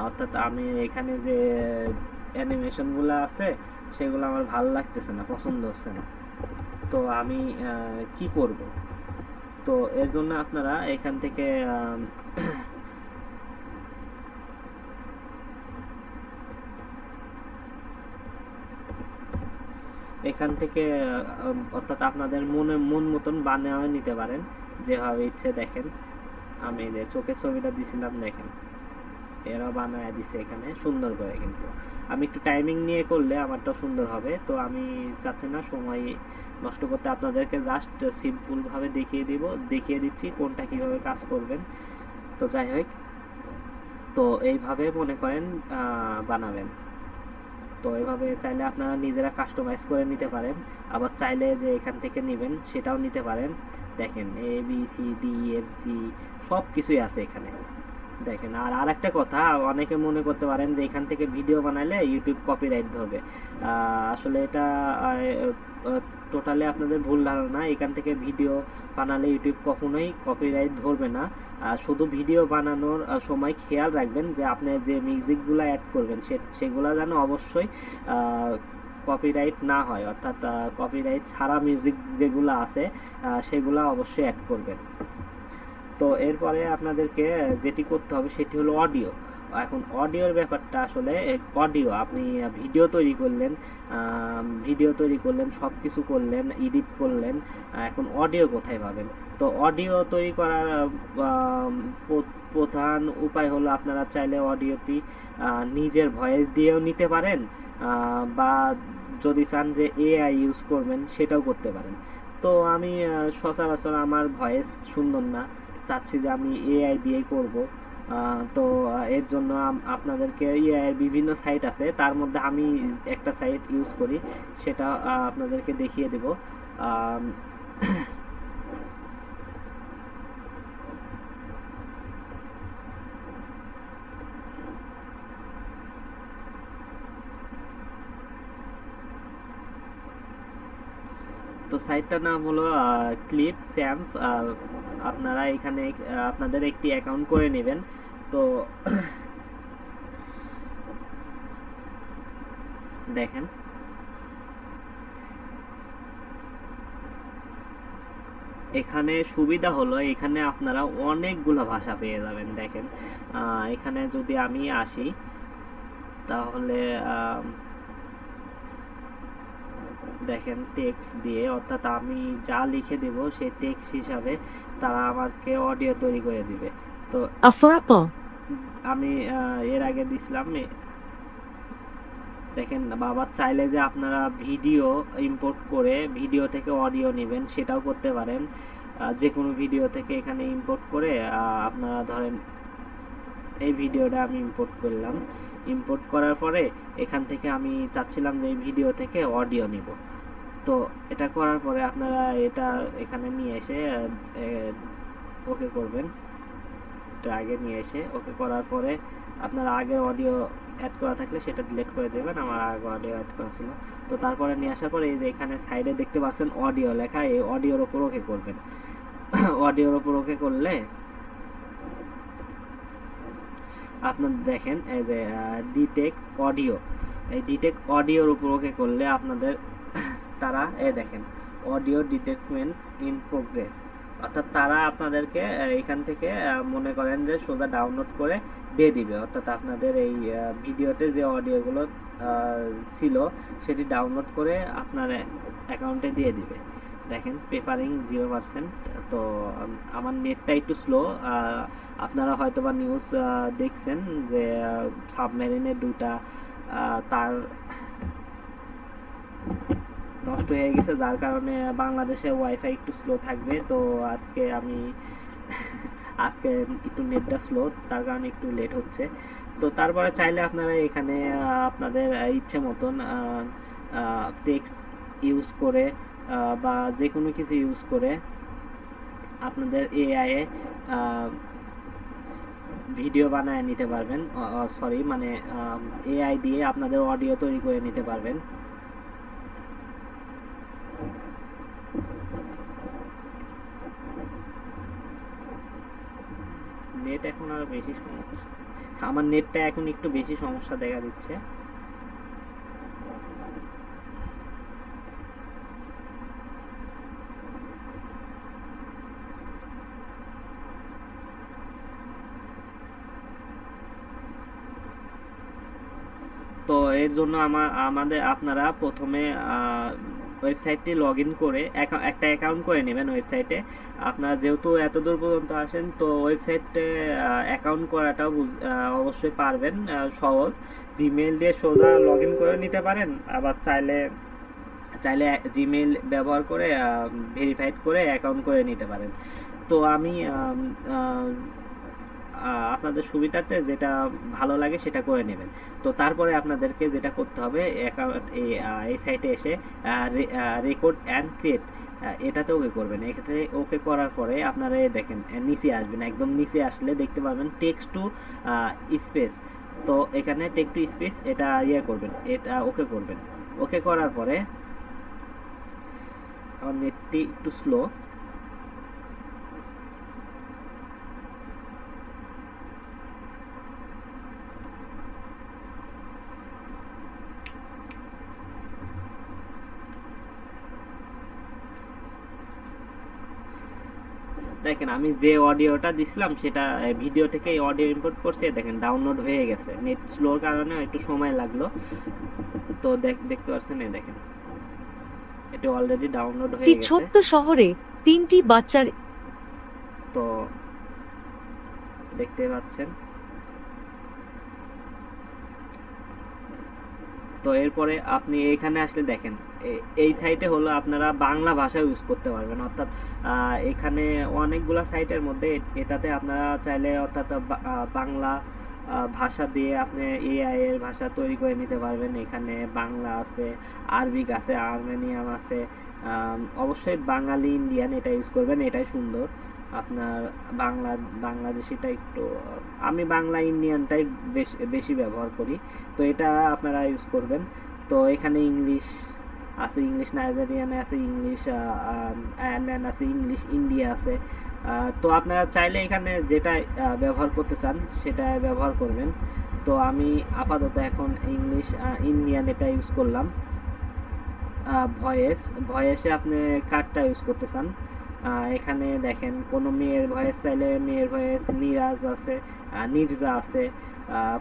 অর্থাৎ আমি এখানে যে অ্যানিমেশনগুলো আছে সেগুলো আমার ভালো লাগতেছে না, পছন্দ হচ্ছে না, তো আমি কি করব? তো এর জন্য আপনারা এখান থেকে এখান থেকে অর্থাৎ আপনাদের মন মতন বানিয়ে নিতে পারেন যেভাবে ইচ্ছে। দেখেন আমি যে চোখের ছবিটা দিছিলাম, দেখেন এরা বানায় দিছে এখানে সুন্দর করে। কিন্তু আমি একটু টাইমিং নিয়ে করলে আমারটা সুন্দর হবে, তো আমি চাচ্ছি না সময় নষ্ট করতে, আপনাদেরকে জাস্ট সিম্পল ভাবে দেখিয়ে দিচ্ছি কোনটা কিভাবে কাজ করবেন। তো যাই হোক, তো এইভাবে মনে করেন বানাবেন। তো এইভাবে চাইলে আপনারা নিজেরা কাস্টমাইজ করে নিতে পারেন, আবার চাইলে যে এখান থেকে নেবেন সেটাও নিতে পারেন। দেখেন ABCDFG সব কিছুই আছে এখানে। দেখেন আর একটা কথা, অনেকে মনে করতে পারেন যে এখান থেকে ভিডিও বানালে ইউটিউব কপিরাইট ধরবে। আসলে এটা টোটালি আপনাদের ভুল ধারণা। এখান থেকে ভিডিও বানালে ইউটিউব কখনোই কপিরাইট ধরবে না। শুধু ভিডিও বানানোর সময় খেয়াল রাখবেন যে আপনি যে মিউজিকগুলো অ্যাড করবেন সেগুলো যেন অবশ্যই কপিরাইট না হয়, অর্থাৎ কপিরাইট ছাড়া মিউজিক যেগুলো আছে সেগুলো অবশ্যই অ্যাড করবেন। তো এরপরে আপনাদেরকে যেটি করতে হবে সেটি হলো অডিও। এখন অডিওর ব্যাপারটা আসলে অডিও আপনি ভিডিও তৈরি করলেন সব কিছু করলেন, এডিট করলেন, এখন অডিও কোথায় পাবেন? তো অডিও তৈরি করার প্রধান উপায় হলো আপনারা চাইলে অডিওটি নিজের ভয়েস দিয়েও নিতে পারেন, বা যদি চান যে AI ইউজ করবেন সেটাও করতে পারেন। তো আমি সচরাচর আমার ভয়েস সুন্দর না, চাচ্ছি যে আমি AI দিয়েই করব। তো এর জন্য আপনাদেরকে AI এর বিভিন্ন সাইট আছে, তার মধ্যে আমি একটা সাইট ইউজ করি, সেটা আপনাদেরকে দেখিয়ে দেব। তো সাইটটার নাম হলো ক্লিপ চ্যাম্প। আপনারা এখানে আপনাদের একটি অ্যাকাউন্ট করে নেবেন। তো দেখেন এখানে সুবিধা হলো এখানে আপনারা অনেকগুলো ভাষা পেয়ে যাবেন। দেখেন এখানে যদি আমি আসি তাহলে দেখেন টেক্সট দিয়ে, অর্থাৎ আমি যা লিখে দেব সেই টেক্সট হিসাবে তারা আমাকে অডিও তৈরি করে দিবে। তো আমি এর আগে দিছিলাম, দেখেন বাবা চাইলে যে আপনারা ভিডিও ইম্পোর্ট করে ভিডিও থেকে অডিও নেবেন সেটাও করতে পারেন। যে কোনো ভিডিও থেকে এখানে ইম্পোর্ট করে আপনারা ধরেন এই ভিডিওটা আমি ইম্পোর্ট করলাম, ইম্পোর্ট করার পরে এখান থেকে আমি চাচ্ছিলাম যে এই ভিডিও থেকে অডিও নিব। তো এটা করার পরে আপনারা এটা এখানে নিয়ে এসে ওকে করবেন। এটা আগে নিয়ে এসে ওকে করার পরে আপনারা আগের অডিও অ্যাড করা থাকলে সেটা ডিলিট করে দেবেন, আমার আগে অডিও অ্যাড করা ছিল। তো তারপরে নিয়ে আসার পরে এই যে এখানে সাইডে দেখতে পাচ্ছেন অডিও লেখা, এই অডিওর ওপর ওকে করবেন। অডিওর ওপর ওকে করলে আপনার দেখেন এই যে ডিটেক্ট অডিও, এই ডিটেক্ট অডিওর উপর ওকে করলে আপনাদের তারা দেখেন অডিও ডিটেক্টমেন্ট ইন প্রোগ্রেস, অর্থাৎ তারা আপনাদেরকে এখান থেকে মনে করেন যে সোজা ডাউনলোড করে দিয়ে দিবে, অর্থাৎ আপনাদের এই ভিডিওতে যে অডিওগুলো ছিল সেটি ডাউনলোড করে আপনার অ্যাকাউন্টে দিয়ে দিবে। দেখেন পেপারিং 0%। তো আমার নেটটা একটু স্লো, আপনারা হয়তো বা নিউজ দেখছেন যে সাবমেরিনের দুটা তার নষ্ট হয়ে গেছে, যার কারণে বাংলাদেশে ওয়াইফাই একটু স্লো থাকবে। তো আজকে আমি আজকে একটু নেটটা স্লো, তার কারণে একটু লেট হচ্ছে। তো তারপরে চাইলে আপনারা এখানে আপনাদের ইচ্ছে মতন টেক্সট ইউজ করে বা যে কোনো কিছু ইউজ করে আপনাদের এআই এ ভিডিও বানায় নিতে পারবেন, সরি মানে এআই দিয়ে আপনাদের অডিও তৈরি করে নিতে পারবেন। নেট এখন আর বেশি সমস্যা, আমার নেটটা এখন একটু বেশি সমস্যা দেখা দিচ্ছে। তো এর জন্য আমাদের আপনারা প্রথমে ওয়েবসাইটটি লগ ইন করে একটা অ্যাকাউন্ট করে নেবেন ওয়েবসাইটে। আপনারা যেহেতু এত দূর পর্যন্ত আসেন, তো ওয়েবসাইটে অ্যাকাউন্ট করাটাও অবশ্যই পারবেন, সহজ। জিমেইল দিয়ে সোজা লগ ইন করে নিতে পারেন, আবার চাইলে চাইলে জিমেইল ব্যবহার করে ভেরিফাইড করে অ্যাকাউন্ট করে নিতে পারেন। তো আমি আপনাদের সুবিধাতে যেটা ভালো লাগে সেটা করে নেবেন। তো তারপরে আপনাদেরকে যেটা করতে হবে, এই সাইটে এসে রেকর্ড অ্যান্ড ক্রিয়েট এটাতে ওকে করবেন। এক্ষেত্রে ওকে করার পরে আপনারা দেখেন নিচে আসবেন, একদম নিচে আসলে দেখতে পাবেন টেক্সট টু স্পেস। তো এখানে টেক্সট টু স্পেস এটা করবেন, এটা ওকে করবেন। ওকে করার পরে আমার নেটটি একটু স্লো, দেখেন আমি যে অডিওটা দিছিলাম সেটা ভিডিও থেকে অডিও ইম্পোর্ট করছে, দেখেন ডাউনলোড হয়ে গেছে। নেট স্লোর কারণে একটু সময় লাগলো। তো দেখতে পাচ্ছেন, এই দেখেন এটা অলরেডি ডাউনলোড হয়ে একটি গেছে। ছোট্ট শহরে 3টি বাচ্চার তো দেখতে পাচ্ছেন। তো এরপরে আপনি এখানে আসলে দেখেন এই সাইটে হলো আপনারা বাংলা ভাষা ইউজ করতে পারবেন, অর্থাৎ এখানে অনেকগুলা সাইটের মধ্যে এটাতে আপনারা চাইলে অর্থাৎ বাংলা ভাষা দিয়ে আপনি এআই এর ভাষা তৈরি করে নিতে পারবেন। এখানে বাংলা আছে, আরবিক আছে, আর্মেনিয়ান আছে, অবশ্যই বাঙালি ইন্ডিয়ান এটা ইউজ করবেন, এটাই সুন্দর। আপনার বাংলাদেশিটা একটু, আমি বাংলা ইন্ডিয়ানটাই বেশি ব্যবহার করি, তো এটা আপনারা ইউজ করবেন। তো এখানে ইংলিশ আছে, ইংলিশ নাইজেরিয়ানে আছে, ইংলিশ আয়ারল্যান্ড আছে, ইংলিশ ইন্ডিয়া আছে। তো আপনারা চাইলে এখানে যেটা ব্যবহার করতে চান সেটা ব্যবহার করবেন। তো আমি আপাতত এখন ইংলিশ ইন্ডিয়ান এটা ইউজ করলাম। ভয়েসে আপনি কারটা ইউজ করতে চান, এখানে দেখেন কোনো মেয়ের ভয়েস চাইলে মেয়ের ভয়েস, নিরাজ আছে, নির্জা আছে,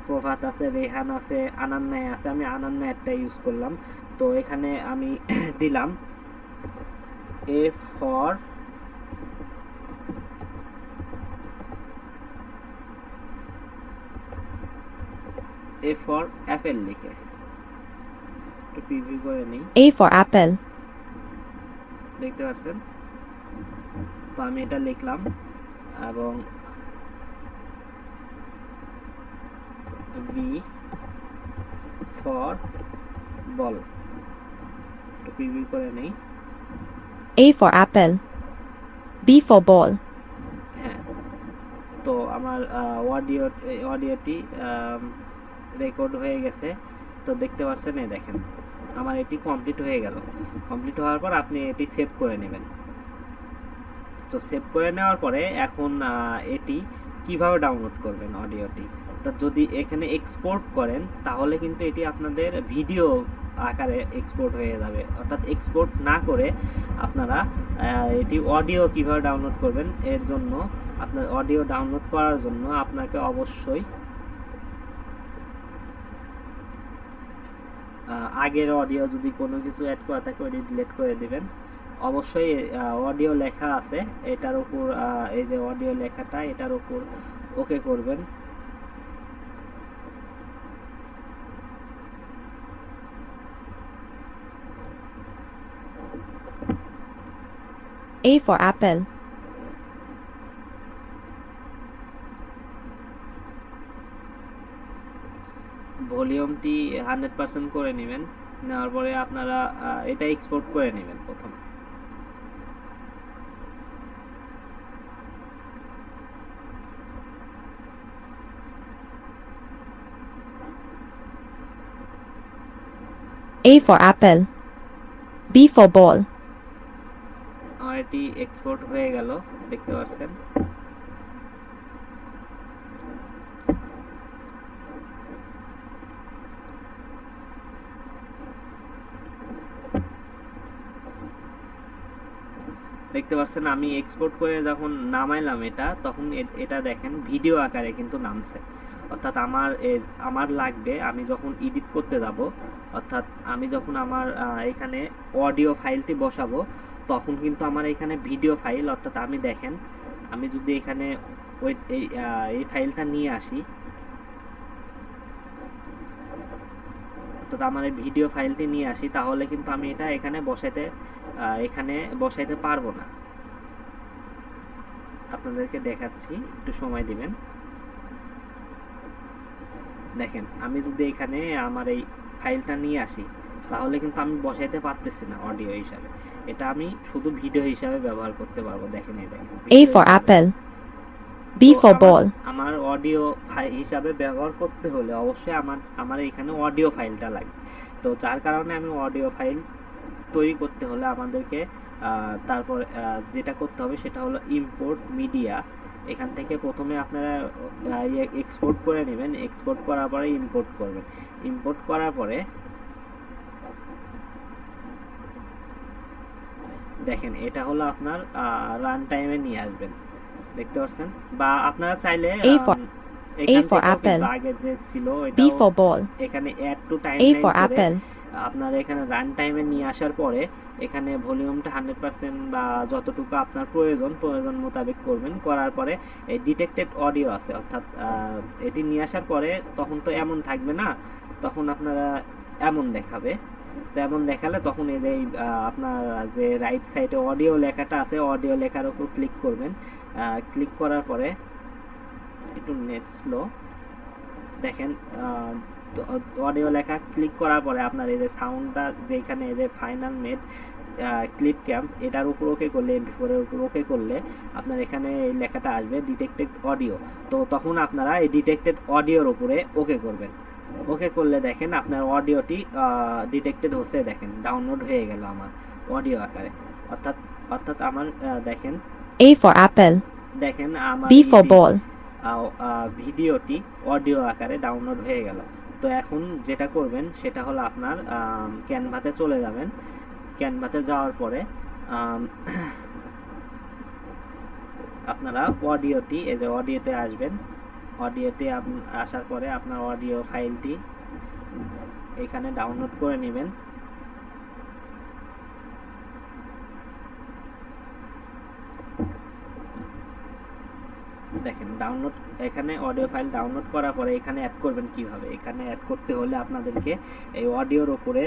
প্রভাত আছে, রেহান আছে, আনান্নায় আছে। আমি আনান্নায়টা ইউজ করলাম। তো এখানে আমি দিলাম এ ফর অ্যাপেল লিখে একটু প্রিভিউ করে নিই। A for apple, দেখতে পাচ্ছেন। তো আমি এটা লিখলাম এবং বি ফর বল একটু প্রিভিউ করে নেই। A for apple, B for ball, হ্যাঁ, তো আমার অডিওটি রেকর্ড হয়ে গেছে। তো দেখতে পাচ্ছেন, এই দেখেন আমার এটি কমপ্লিট হয়ে গেল। কমপ্লিট হওয়ার পর আপনি এটি সেভ করে নেবেন। তো সেভ করে নেওয়ার পরে এখন এটি কিভাবে ডাউনলোড করবেন অডিওটি, অর্থাৎ যদি এখানে এক্সপোর্ট করেন তাহলে কিন্তু এটি আপনাদের ভিডিও আকারে এক্সপোর্ট হয়ে যাবে। অর্থাৎ এক্সপোর্ট না করে আপনারা এটি অডিও কিভাবে ডাউনলোড করবেন, এর জন্য আপনার অডিও ডাউনলোড করার জন্য আপনাকে অবশ্যই আগের অডিও যদি কোনো কিছু অ্যাড করা থাকে ওটি ডিলিট করে দিবেন। অবশ্যই অডিও লেখা আছে এটার উপর, এই যে অডিও লেখাটা এটার উপর ওকে করবেন। A for apple, ভলিউমটি 100% করে নেবেন। নেওয়ার পরে আপনারা এটা এক্সপোর্ট করে নেবেন প্রথম। A for apple. B for ball. আর এটি এক্সপোর্ট হয়ে গেল, দেখতে পাচ্ছেন। দেখতে পাচ্ছেন আমি এক্সপোর্ট করে যখন নামাইলাম এটা, তখন এটা দেখেন ভিডিও আকারে কিন্তু নামছে। অর্থাৎ আমার লাগবে, আমি যখন এডিট করতে যাব, অর্থাৎ আমি যখন আমার এখানে অডিও ফাইলটি বসাবো, তখন কিন্তু আমার এখানে ভিডিও ফাইল, অর্থাৎ আমি দেখেন আমি যদি এখানে এই ফাইলটা নিয়ে আসি, অর্থাৎ আমার এই ভিডিও ফাইলটি নিয়ে আসি, তাহলে কিন্তু আমি এটা এখানে বসাইতে পারবো না। আপনাদেরকে দেখাচ্ছি, একটু সময় দিবেন। দেখেন আমি যদি এখানে আমার এই ফাইলটা নিয়ে আসি, তাহলে কিন্তু আমি বসাইতে পারতেছি না অডিও হিসাবে। এটা আমি শুধু ভিডিও হিসাবে ব্যবহার করতে পারবো। দেখেন এই দেখেন, A for apple. B for ball. আমার অডিও ফাইল হিসাবে ব্যবহার করতে হলে অবশ্যই আমার এখানে অডিও ফাইলটা লাগবে। তো যার কারণে আমি অডিও ফাইল তৈরি করতে হলে আমাদেরকে তারপর যেটা করতে হবে সেটা হলো ইম্পোর্ট মিডিয়া। এখান থেকে প্রথমে আপনারা এক্সপোর্ট করে নেবেন, এক্সপোর্ট করার পরে ইম্পোর্ট করবেন। ইম্পোর্ট করার পরে দেখেন এটা হলো আপনার রান টাইমে নিয়ে আসবেন, দেখতে পাচ্ছেন। বা আপনারা চাইলে A for apple. আগে যে ছিল B for ball. এখানে add to time A for apple. আপনার এখানে রান টাইমে নিয়ে আসার পরে এখানে ভলিউমটা 100% বা যতটুকু আপনার প্রয়োজন মোতাবেক করবেন। করার পরে এই ডিটেক্টেড অডিও আছে, অর্থাৎ এটি নিয়ে আসার পরে তখন তো এমন থাকবে না, তখন আপনারা এমন দেখাবে। তো এমন দেখালে তখন এই আপনার যে রাইট সাইডে অডিও লেখাটা আছে, অডিও লেখার উপর ক্লিক করবেন। ক্লিক করার পরে একটু নেট স্লো, দেখেন অডিও লেখা ক্লিক করার পরে আপনার এই যে সাউন্ডটা যেখানে এই যে ফাইনাল মেড ক্লিপ ক্যাম্প, এটার উপর ওকে করলে, MP4 এর উপর ওকে করলে আপনার এখানে এই লেখাটা আসবে ডিটেক্টেড অডিও। তো তখন আপনারা এই ডিটেক্টেড অডিওর উপরে ওকে করবেন। ওকে করলে দেখেন আপনার অডিওটি ডিটেক্টেড হচ্ছে, দেখেন ডাউনলোড হয়ে গেল আমার অডিও আকারে। অর্থাৎ আমার দেখেন A for apple. দেখেন আমার B for ball. ভিডিওটি অডিও আকারে ডাউনলোড হয়ে গেল। তো এখন যেটা করবেন সেটা হলো আপনার ক্যানভাতে চলে যাবেন। ক্যানভাতে যাওয়ার পরে আপনারা অডিওটি, এই যে অডিওতে আসবেন। অডিওতে আসার পরে আপনার অডিও ফাইলটি এখানে ডাউনলোড করে নেবেন। দেখেন ডাউনলোড, এখানে অডিও ফাইল ডাউনলোড করার পরে এখানে অ্যাড করবেন কিভাবে। এখানে অ্যাড করতে হলে আপনাদেরকে এই অডিওর উপরে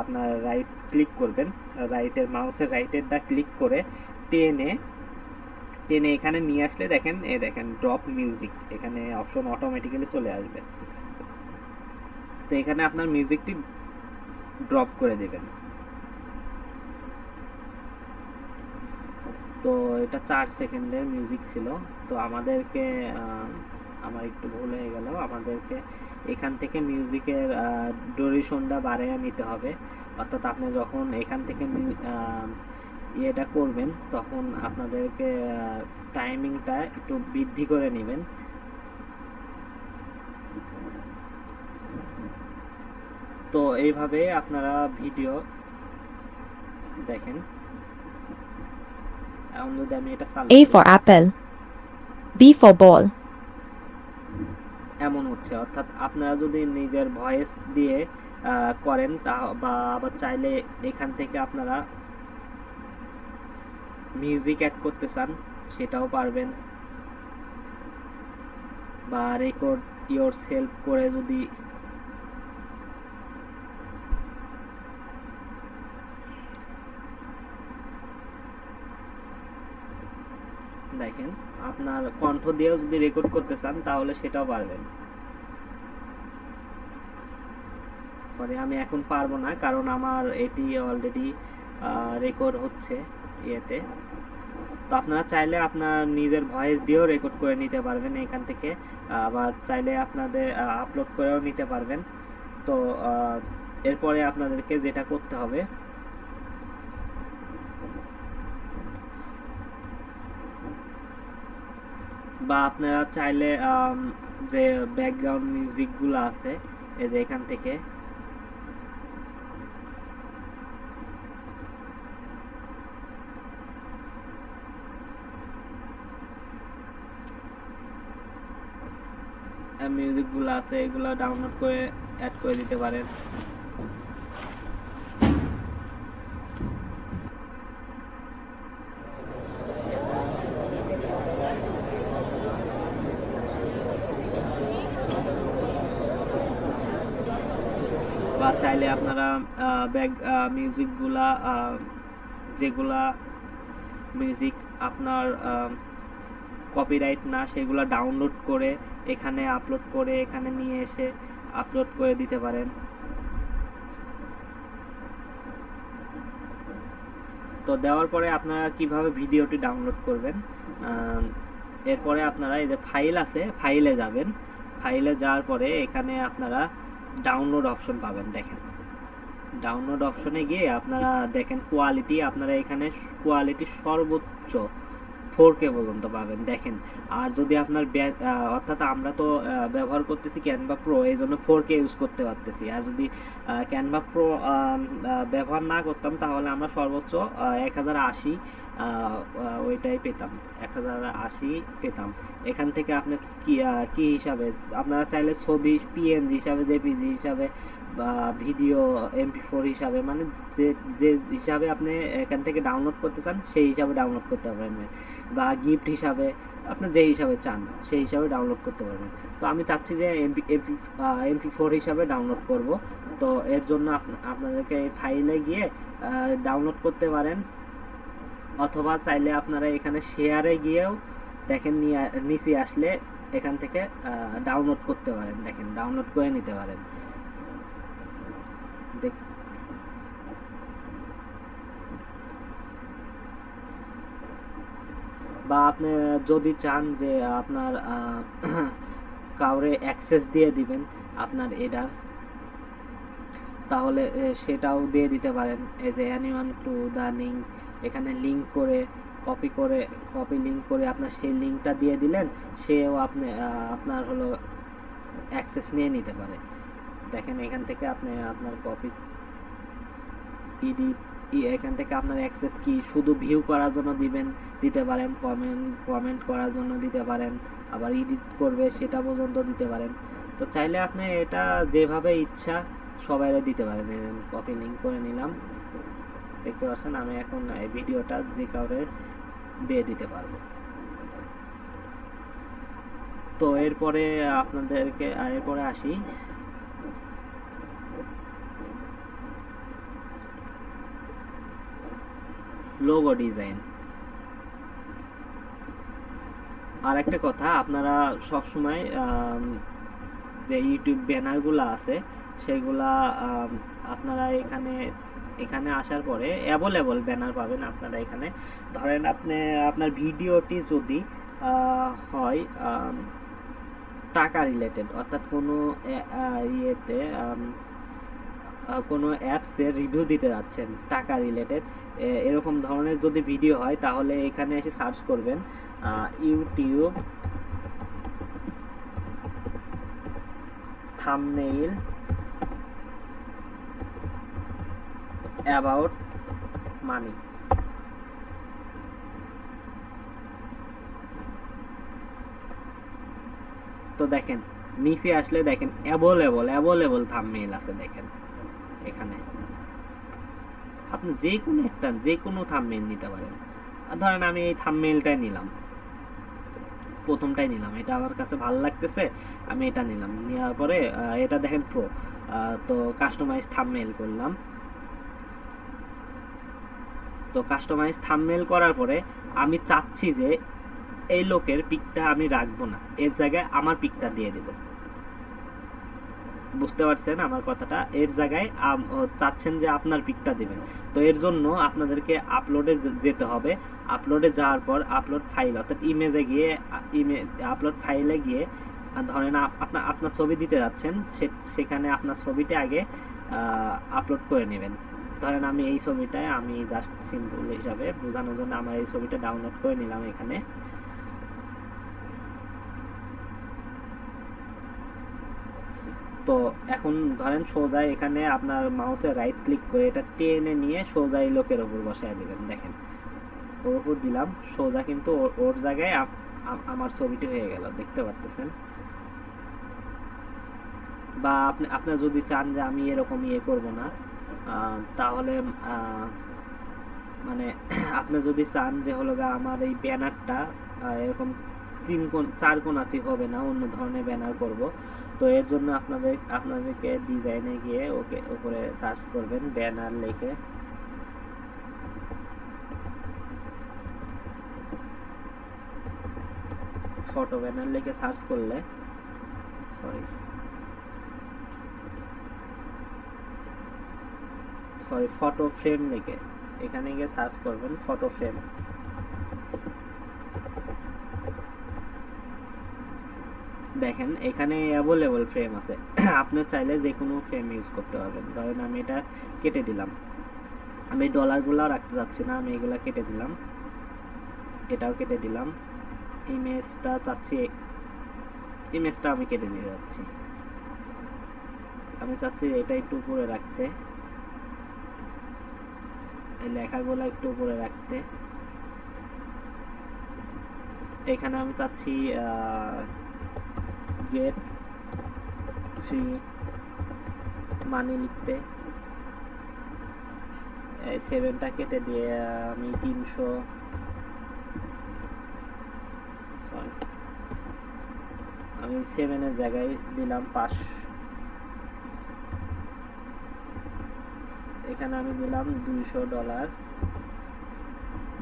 আপনার রাইট ক্লিক করবেন, রাইটের মাউসের রাইটেরটা ক্লিক করে টেনে এখানে নিয়ে আসলে দেখেন দেখেন ড্রপ মিউজিক, এখানে অপশন অটোমেটিক্যালি চলে আসবে। তো এখানে আপনার মিউজিকটি ড্রপ করে দেবেন। তো এটা 4 সেকেন্ডের মিউজিক ছিল। তো আমাদেরকে আমার একটু ভুল হয়ে গেল, আমাদেরকে এখান থেকে মিউজিকের ডিউরেশনটা বাড়িয়ে নিতে হবে। অর্থাৎ আপনি যখন এখান থেকে এটা করবেন তখন আপনাদেরকে টাইমিংটা একটু বৃদ্ধি করে নেবেন। তো এইভাবে আপনারা ভিডিও দেখেন। A for apple. B for ball. এমন হচ্ছে, অর্থাৎ আপনারা যদি নিজের ভয়েস দিয়ে করেন বা আবার চাইলে এখান থেকে আপনারা মিউজিক অ্যাড করতে চান সেটাও পারবেন, বা রেকর্ড ইয়োর সেলফ করে যদি দেখেন আপনার কণ্ঠ দিয়েও যদি রেকর্ড করতে চান তাহলে সেটাও পারবেন। করে। আমি এখন পারবো না, কারণ আমার এটি অলরেডি রেকর্ড হচ্ছে ইয়েতে। তো আপনারা চাইলে আপনার নিজের ভয়েস দিয়েও রেকর্ড করে নিতে পারবেন এখান থেকে, বা চাইলে আপনাদের আপলোড করেও নিতে পারবেন। তো এরপরে আপনাদেরকে যেটা করতে হবে, বা আপনারা চাইলে যে ব্যাকগ্রাউন্ড মিউজিকগুলো আছে এই যে এখান থেকে মিউজিকগুলো আছে এগুলো ডাউনলোড করে অ্যাড করে দিতে পারেন। বা চাইলে আপনারা মিউজিকগুলা যেগুলা মিউজিক আপনার কপিরাইট না সেগুলো ডাউনলোড করে এখানে আপলোড করে এখানে নিয়ে এসে আপলোড করে দিতে পারেন। তো দেওয়ার পরে আপনারা কিভাবে ভিডিওটি ডাউনলোড করবেন, এরপরে আপনারা এই যে ফাইল আছে ফাইলে যাবেন। ফাইলে যাওয়ার পরে এখানে আপনারা ডাউনলোড অপশন পাবেন। দেখেন ডাউনলোড অপশনে গিয়ে আপনারা দেখেন কোয়ালিটি, আপনারা এখানে কোয়ালিটি সর্বোচ্চ 4K পর্যন্ত পাবেন। দেখেন, আর যদি আপনার অর্থাৎ আমরা তো ব্যবহার করতেছি ক্যানভা প্রো, এই জন্য 4K ইউজ করতে পারতেছি। আর যদি ক্যানভা প্রো ব্যবহার না করতাম তাহলে আমরা সর্বোচ্চ 1080 ওইটাই পেতাম, 1080 পেতাম। এখান থেকে আপনি কি হিসাবে আপনারা চাইলে ছবি পিএনজি হিসাবে, জেপিজি হিসাবে বা ভিডিও MP4 হিসাবে, মানে যে যে হিসাবে আপনি এখান থেকে ডাউনলোড করতে চান সেই হিসাবে ডাউনলোড করতে পারবেন, বা গিফট হিসাবে আপনি যে হিসাবে চান সেই হিসাবে ডাউনলোড করতে পারবেন। তো আমি চাচ্ছি যে MP4 হিসাবে ডাউনলোড করব। তো এর জন্য আপনাদেরকে এই ফাইলে গিয়ে ডাউনলোড করতে পারেন, অথবা চাইলে আপনারা এখানে শেয়ারে গিয়েও দেখেন নিচে আসলে এখান থেকে ডাউনলোড করতে পারেন। দেখেন ডাউনলোড করে নিতে পারেন। বা আপনি যদি চান যে আপনার কাউরে অ্যাক্সেস দিয়ে দিবেন আপনার এটা, তাহলে সেটাও দিয়ে দিতে পারেন। এই যে এনিওয়ান টু দা লিঙ্ক, এখানে লিঙ্ক করে কপি লিঙ্ক করে আপনার সেই লিঙ্কটা দিয়ে দিলেন, সেও আপনার হলো অ্যাক্সেস নিয়ে নিতে পারে। দেখেন এখান থেকে আপনি আপনার কপি এখান থেকে আপনার অ্যাক্সেস কি শুধু ভিউ করার জন্য দিতে পারেন, কমেন্ট করার জন্য দিতে পারেন, আবার এডিট করবে সেটা পর্যন্ত দিতে পারেন। তো চাইলে আপনি এটা যেভাবে ইচ্ছা সবাইরে দিতে পারেন। কপি লিঙ্ক করে নিলাম, দেখতে পাচ্ছেন আমি এখন এই ভিডিওটা যে কাউরে দিয়ে দিতে পারবো। তো এরপরে আপনাদেরকে এরপরে আসি লোগো ডিজাইন। আর একটা কথা, আপনারা সবসময় যে ইউটিউব ব্যানারগুলো আছে সেগুলা আপনারা এখানে আসার পরে অ্যাভেলেবল ব্যানার পাবেন। আপনারা এখানে ধরেন আপনার ভিডিওটি যদি হয় টাকা রিলেটেড, অর্থাৎ কোনো ইয়েতে কোনো অ্যাপসে রিভিউ দিতে যাচ্ছেন টাকা রিলেটেড, এরকম ধরনের যদি ভিডিও হয় তাহলে এখানে এসে সার্চ করবেন ইউটিউব থাম্বনেইল অ্যাবাউট মানি। তো দেখেন নিচে আসলে দেখেন অ্যাভেলেবল থাম্বনেইল আছে। দেখেন এখানে আপনি যে কোনো থাম্বনেইল নিতে পারেন। ধরেন আমি এই থাম্বনেইলটাই নিলাম, প্রথমটাই নিলাম, এটা আমার কাছে ভালো লাগতেছে, আমি এটা নিলাম। নেওয়ার পরে এটা দেখেন প্রো, তো কাস্টমাইজ থাম্বনেইল করলাম। তো কাস্টমাইজ থাম্বনেইল করার পরে আমি চাচ্ছি যে এই লোকের পিকটা আমি রাখবো না, এর জায়গায় আমার পিকটা দিয়ে দেব। বুঝতে পারছেন আমার কথাটা? এর জায়গায় চাচ্ছেন যে আপনার পিকটা দিবেন, তো এর জন্য আপনাদেরকে আপলোডে যেতে হবে। আপলোডে যাওয়ার পর আপলোড ফাইল অর্থাৎ ইমেজে গিয়ে আপলোড ফাইলে গিয়ে ধরেন আপনার আপনার ছবি দিতে যাচ্ছেন, সেখানে আপনার ছবিটা আগে আপলোড করে নেবেন। ধরেন আমি এই ছবিটায় আমি জাস্ট সিম্পল হিসাবে বোঝানোর জন্য আমার এই ছবিটা ডাউনলোড করে নিলাম এখানে। তো এখন ধরেন সোজা এখানে আপনার মাউসে রাইট ক্লিক করে এটা টেনে নিয়ে সোজা এই লোকের ওপর বসায় দিবেন। দেখেন ওর উপর দিলাম, সোজা কিন্তু ওর জায়গায় আমার ছবিটি হয়ে গেল, দেখতে পাচ্ছেন? বা আপনার যদি চান যে আমি এরকম ইয়ে করব না, তাহলে মানে আপনি যদি চান যে হলো গা আমার এই ব্যানারটা এরকম 4 কোণাতি হবে না, অন্য ধরনের ব্যানার করব, তো এর জন্য আপনাদেরকে ডিজাইনে গিয়ে ওকে উপরে সার্চ করবেন ব্যানার লিখে। ফটো ব্যানার লিখে সার্চ করলে ফটো ফ্রেম লিখে এখানে গিয়ে সার্চ করবেন ফটো ফ্রেম। দেখেন এখানে অ্যাভেলেবল ফ্রেম আছে আপনি চাইলে যে কোনো ফ্রেম ইউজ করতে পারবেন। ধরেন আমি এটা কেটে দিলাম, আমি ডলারগুলো রাখতে যাচ্ছি না, আমি এগুলা কেটে দিলাম, এটাও কেটে দিলাম। ইমেজটা চাচ্ছি, ইমেজটা আমি কেটে দিয়ে যাচ্ছি, আমি চাচ্ছি এটা একটু উপরে রাখতে, এই লেখাগুলো একটু উপরে রাখতে। এখানে আমি চাচ্ছি গেট ফ্রি মানি লিখতে, 7টা কেটে দিয়ে আমি 300, আমি 7-এর জায়গায় দিলাম 500, এখানে আমি দিলাম $200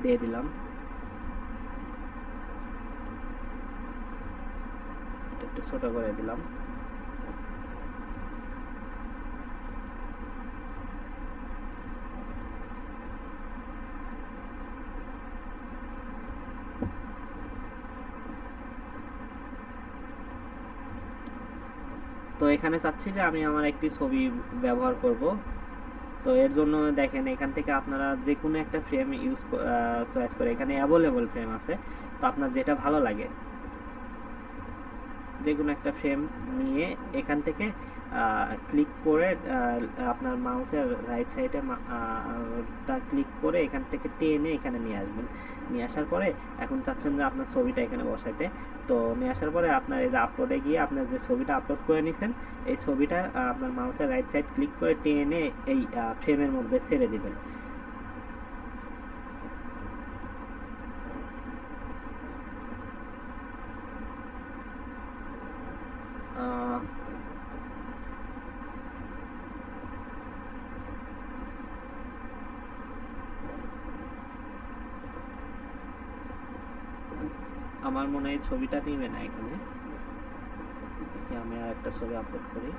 দিয়ে দিলাম, একটু ছোট করে দিলাম। তো এখানে চাচ্ছি যে আমি আমার একটি ছবি ব্যবহার করব, তো এর জন্য দেখেন এখান থেকে আপনারা যে কোনো একটা ফ্রেম চয়েস করে, এখানে অ্যাভেলেবল ফ্রেম আছে, তো আপনার যেটা ভালো লাগে যে কোনো একটা ফ্রেম নিয়ে এখান থেকে ক্লিক করে আপনার মাউসের রাইট সাইডে ক্লিক করে এখান থেকে টেনে এখানে নিয়ে আসবেন। নিয়ে আসার পরে এখন চাচ্ছেন যে আপনার ছবিটা এখানে বসাইতে, তো নিয়ে আসার পরে আপনার এই যে আপলোডে গিয়ে আপনার যে ছবিটা আপলোড করে নিয়েছেন এই ছবিটা আপনার মাউসের রাইট সাইড ক্লিক করে টেনে এই ফ্রেমের মধ্যে ছেড়ে দিবেন। আমার মনে হয় ছবিটা নিবে না এখানে, আমি আর একটা ছবি আপলোড করি।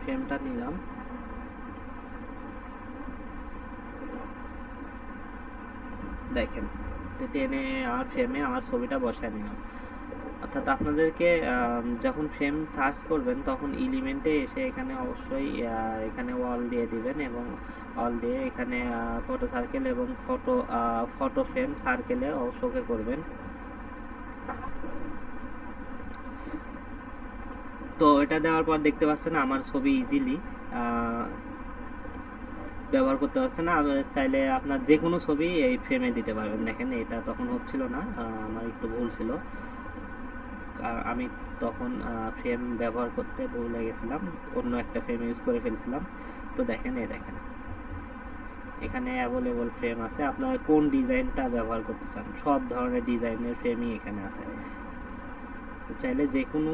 ফ্রেমটা নিলাম, দেখেন টেনে আমার ফ্রেমে আমার ছবিটা বসায় নিলাম। অর্থাৎ আপনাদেরকে যখন ফ্রেম সার্চ করবেন তখন এলিমেন্টে এসে এখানে অবশ্যই এখানে ওয়াল দিয়ে দিবেন এবং ওয়াল দিয়ে এখানে ফটো সার্কেল এবং ফটো ফ্রেম সার্কেলে অবশ্যই করবেন। তো এটা দেওয়ার পর দেখতে পাচ্ছেন আমার ছবি ইজিলি ব্যবহার করতে পারছে না, চাইলে আপনার যে কোনো ছবি এই ফ্রেমে দিতে পারবেন। দেখেন এটা তখন হচ্ছিল না, আমার একটু ভুল ছিল, আর আমি তখন ফ্রেম ব্যবহার করতে ভুলে গেছিলাম, অন্য একটা ফ্রেম ইউজ করে ফেলছিলাম। তো দেখেন দেখেন এখানে অ্যাভেলেবল ফ্রেম আছে, আপনারা কোন ডিজাইনটা ব্যবহার করতে চান, সব ধরনের ডিজাইনের ফ্রেমই এখানে আছে। তো চাইলে যে কোনো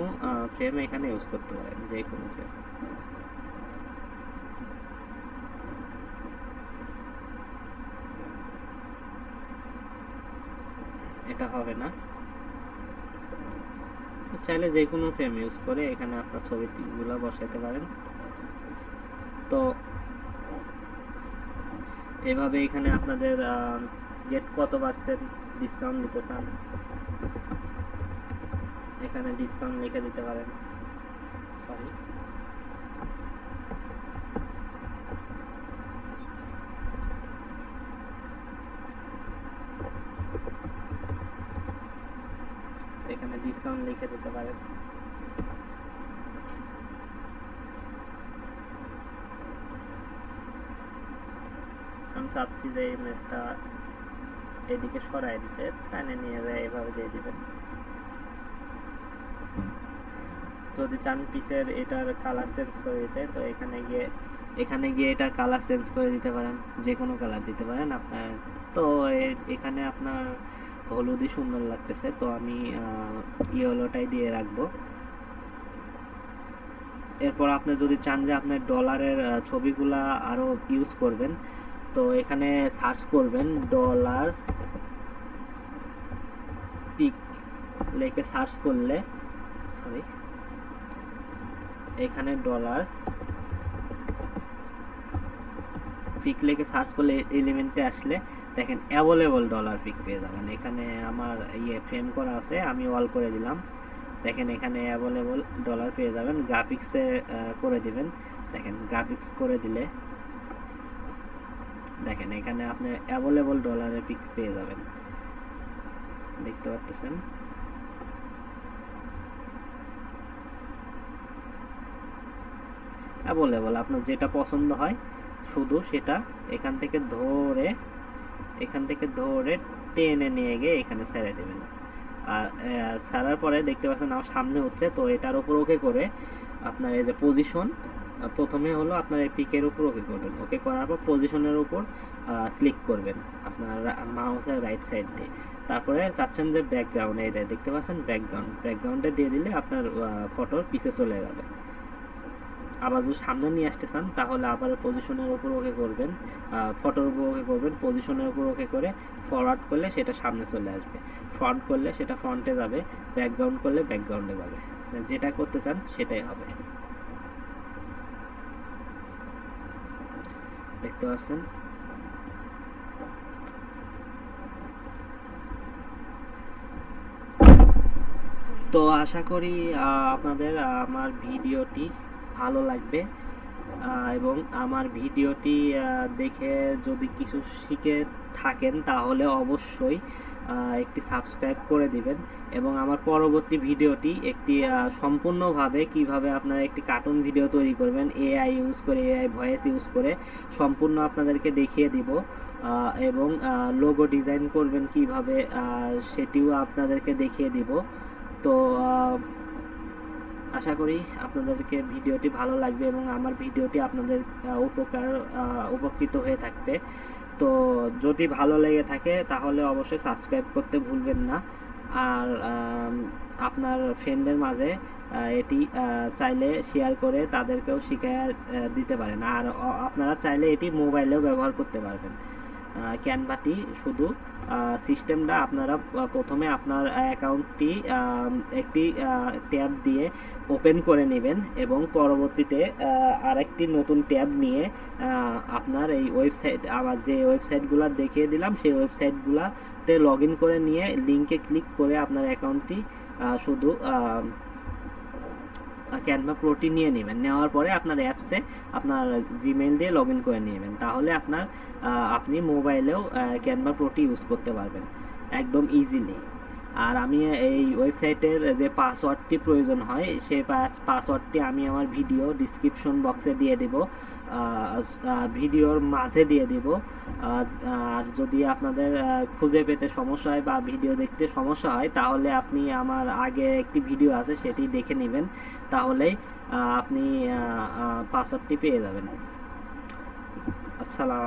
ফ্রেম এখানে ইউজ করতে পারেন, যে কোনো ফ্রেম। এটা হবে না, চাইলে যে কোনো ফ্রেম ইউজ করে এখানে আপনার ছবিগুলো বসাতে পারেন। তো এভাবে এখানে আপনাদের গেট কত পার্সেন্ট ডিসকাউন্ট দিতে চান, এখানে ডিসকাউন্ট লিখে দিতে পারেন। সরি, এখানে ডিসকাউন্ট লিখে দিতে পারেন। আমি চাচ্ছি যে ইমেজটা এদিকে সরাই দিতে, টানে নিয়ে যায় এভাবে দিয়ে দিবেন। যদি চান পিসের এটার কালার চেঞ্জ করে দিতে, তো এখানে গিয়ে এটার কালার চেঞ্জ করে দিতে পারেন, যে কোনো কালার দিতে পারেন আপনার। তো এখানে আপনার হলুদই সুন্দর লাগতেছে, তো আমি ইয়েলোটাই দিয়ে রাখবো। এরপর আপনি যদি চান যে আপনার ডলারের ছবিগুলা আরো ইউজ করবেন, তো এখানে সার্চ করবেন ডলার পিক লিখে সার্চ করলে, সরি, এখানে ডলার পিক লিখে সার্চ করলে এলিমেন্টে আসলে দেখেন অ্যাভেলেবল ডলার পিক পেয়ে যাবেন। এখানে আমার ফ্রেম করা আছে, আমি অল করে দিলাম। দেখেন এখানে অ্যাভেলেবল ডলার পেয়ে যাবেন। গ্রাফিক্সে করে দিবেন, দেখেন গ্রাফিক্স করে দিলে দেখেন এখানে আপনি অ্যাভেলেবল ডলারের পিক্স পেয়ে যাবেন, দেখতে পাচ্ছেন। অ্যাভেলেবল আপনার যেটা পছন্দ হয় শুধু সেটা এখান থেকে ধরে টেনে নিয়ে গিয়ে এখানে ছেড়ে দেবেন। আর ছাড়ার পরে দেখতে পাচ্ছেন আমার সামনে হচ্ছে, তো এটার উপর ওকে করে আপনার এই যে পজিশন, প্রথমে হলো আপনার এই পিকের উপর ওকে করবেন, ওকে করার পর পজিশনের উপর ক্লিক করবেন আপনার মাউসের রাইট সাইড দিয়ে। তারপরে চাচ্ছেন যে ব্যাকগ্রাউন্ড, এই দেখতে পাচ্ছেন ব্যাকগ্রাউন্ডে দিয়ে দিলে আপনার ফটোর পিছে চলে যাবে। আবার যদি সামনে নিয়ে আসতে চান তাহলে আবার পজিশনের উপর ওকে করবেন, ফটোর উপর ওকে করবেন, পজিশনের উপর ওকে করে ফরওয়ার্ড করলে সেটা সামনে চলে আসবে, ফ্রন্ট করলে সেটা ফ্রন্টে যাবে, ব্যাকগ্রাউন্ড করলে ব্যাকগ্রাউন্ডে যাবে। যেটা করতে চান সেটাই হবে, দেখতে পাচ্ছেন। তো আশা করি আপনাদের আমার ভিডিওটি ভালো লাগবে, এবং আমার ভিডিওটি দেখে যদি কিছু শিখে থাকেন তাহলে অবশ্যই একটি সাবস্ক্রাইব করে দিবেন। এবং আমার পরবর্তী ভিডিওটি একটি সম্পূর্ণভাবে কিভাবে আপনারা একটি কার্টুন ভিডিও তৈরি করবেন এআই ইউজ করে, এআই ভয়েস ইউজ করে সম্পূর্ণ আপনাদেরকে দেখিয়ে দিব, এবং লোগো ডিজাইন করবেন কিভাবে সেটিও আপনাদেরকে দেখিয়ে দিব। তো আশা করি আপনাদেরকে ভিডিওটি ভালো লাগবে এবং আমার ভিডিওটি আপনাদের উপকৃত হয়ে থাকবে। তো যদি ভালো লেগে থাকে তাহলে অবশ্যই সাবস্ক্রাইব করতে ভুলবেন না। আর আপনার ফ্রেন্ডের মাঝে এটি চাইলে শেয়ার করে তাদেরকেও শিখিয়ে দিতে পারেন। আর আপনারা চাইলে এটি মোবাইলেও ব্যবহার করতে পারবেন। ক্যানভাটি শুধু সিস্টেমটা আপনারা প্রথমে আপনার অ্যাকাউন্টটি একটি ট্যাব দিয়ে ওপেন করে নেবেন এবং পরবর্তীতে আরেকটি নতুন ট্যাব নিয়ে আপনার এই ওয়েবসাইট, আমার যে ওয়েবসাইটগুলো দেখিয়ে দিলাম সেই ওয়েবসাইটগুলোতে লগ ইন করে নিয়ে লিঙ্কে ক্লিক করে আপনার অ্যাকাউন্টটি শুধু ক্যানভা প্রোটি নিয়ে নেবেন। নেওয়ার পরে আপনার অ্যাপসে আপনার জিমেইল দিয়ে লগ ইন করে নেবেন, তাহলে আপনি মোবাইলেও ক্যানভা প্রোটি ইউজ করতে পারবেন একদম ইজিলি। আর আমি এই ওয়েবসাইটের যে পাসওয়ার্ডটি প্রয়োজন হয় সেই পাসওয়ার্ডটি আমি আমার ভিডিও ডিসক্রিপশন বক্সে দিয়ে দেব, ভিডিওর মাঝে দিয়ে দেব। আর যদি আপনাদের খুঁজে পেতে সমস্যা হয় বা ভিডিও দেখতে সমস্যা হয়, তাহলে আপনি আমার আগে একটি ভিডিও আছে সেটি দেখে নেবেন, তাহলেই আপনি পাসওয়ার্ডটি পেয়ে যাবেন। আসসালাম।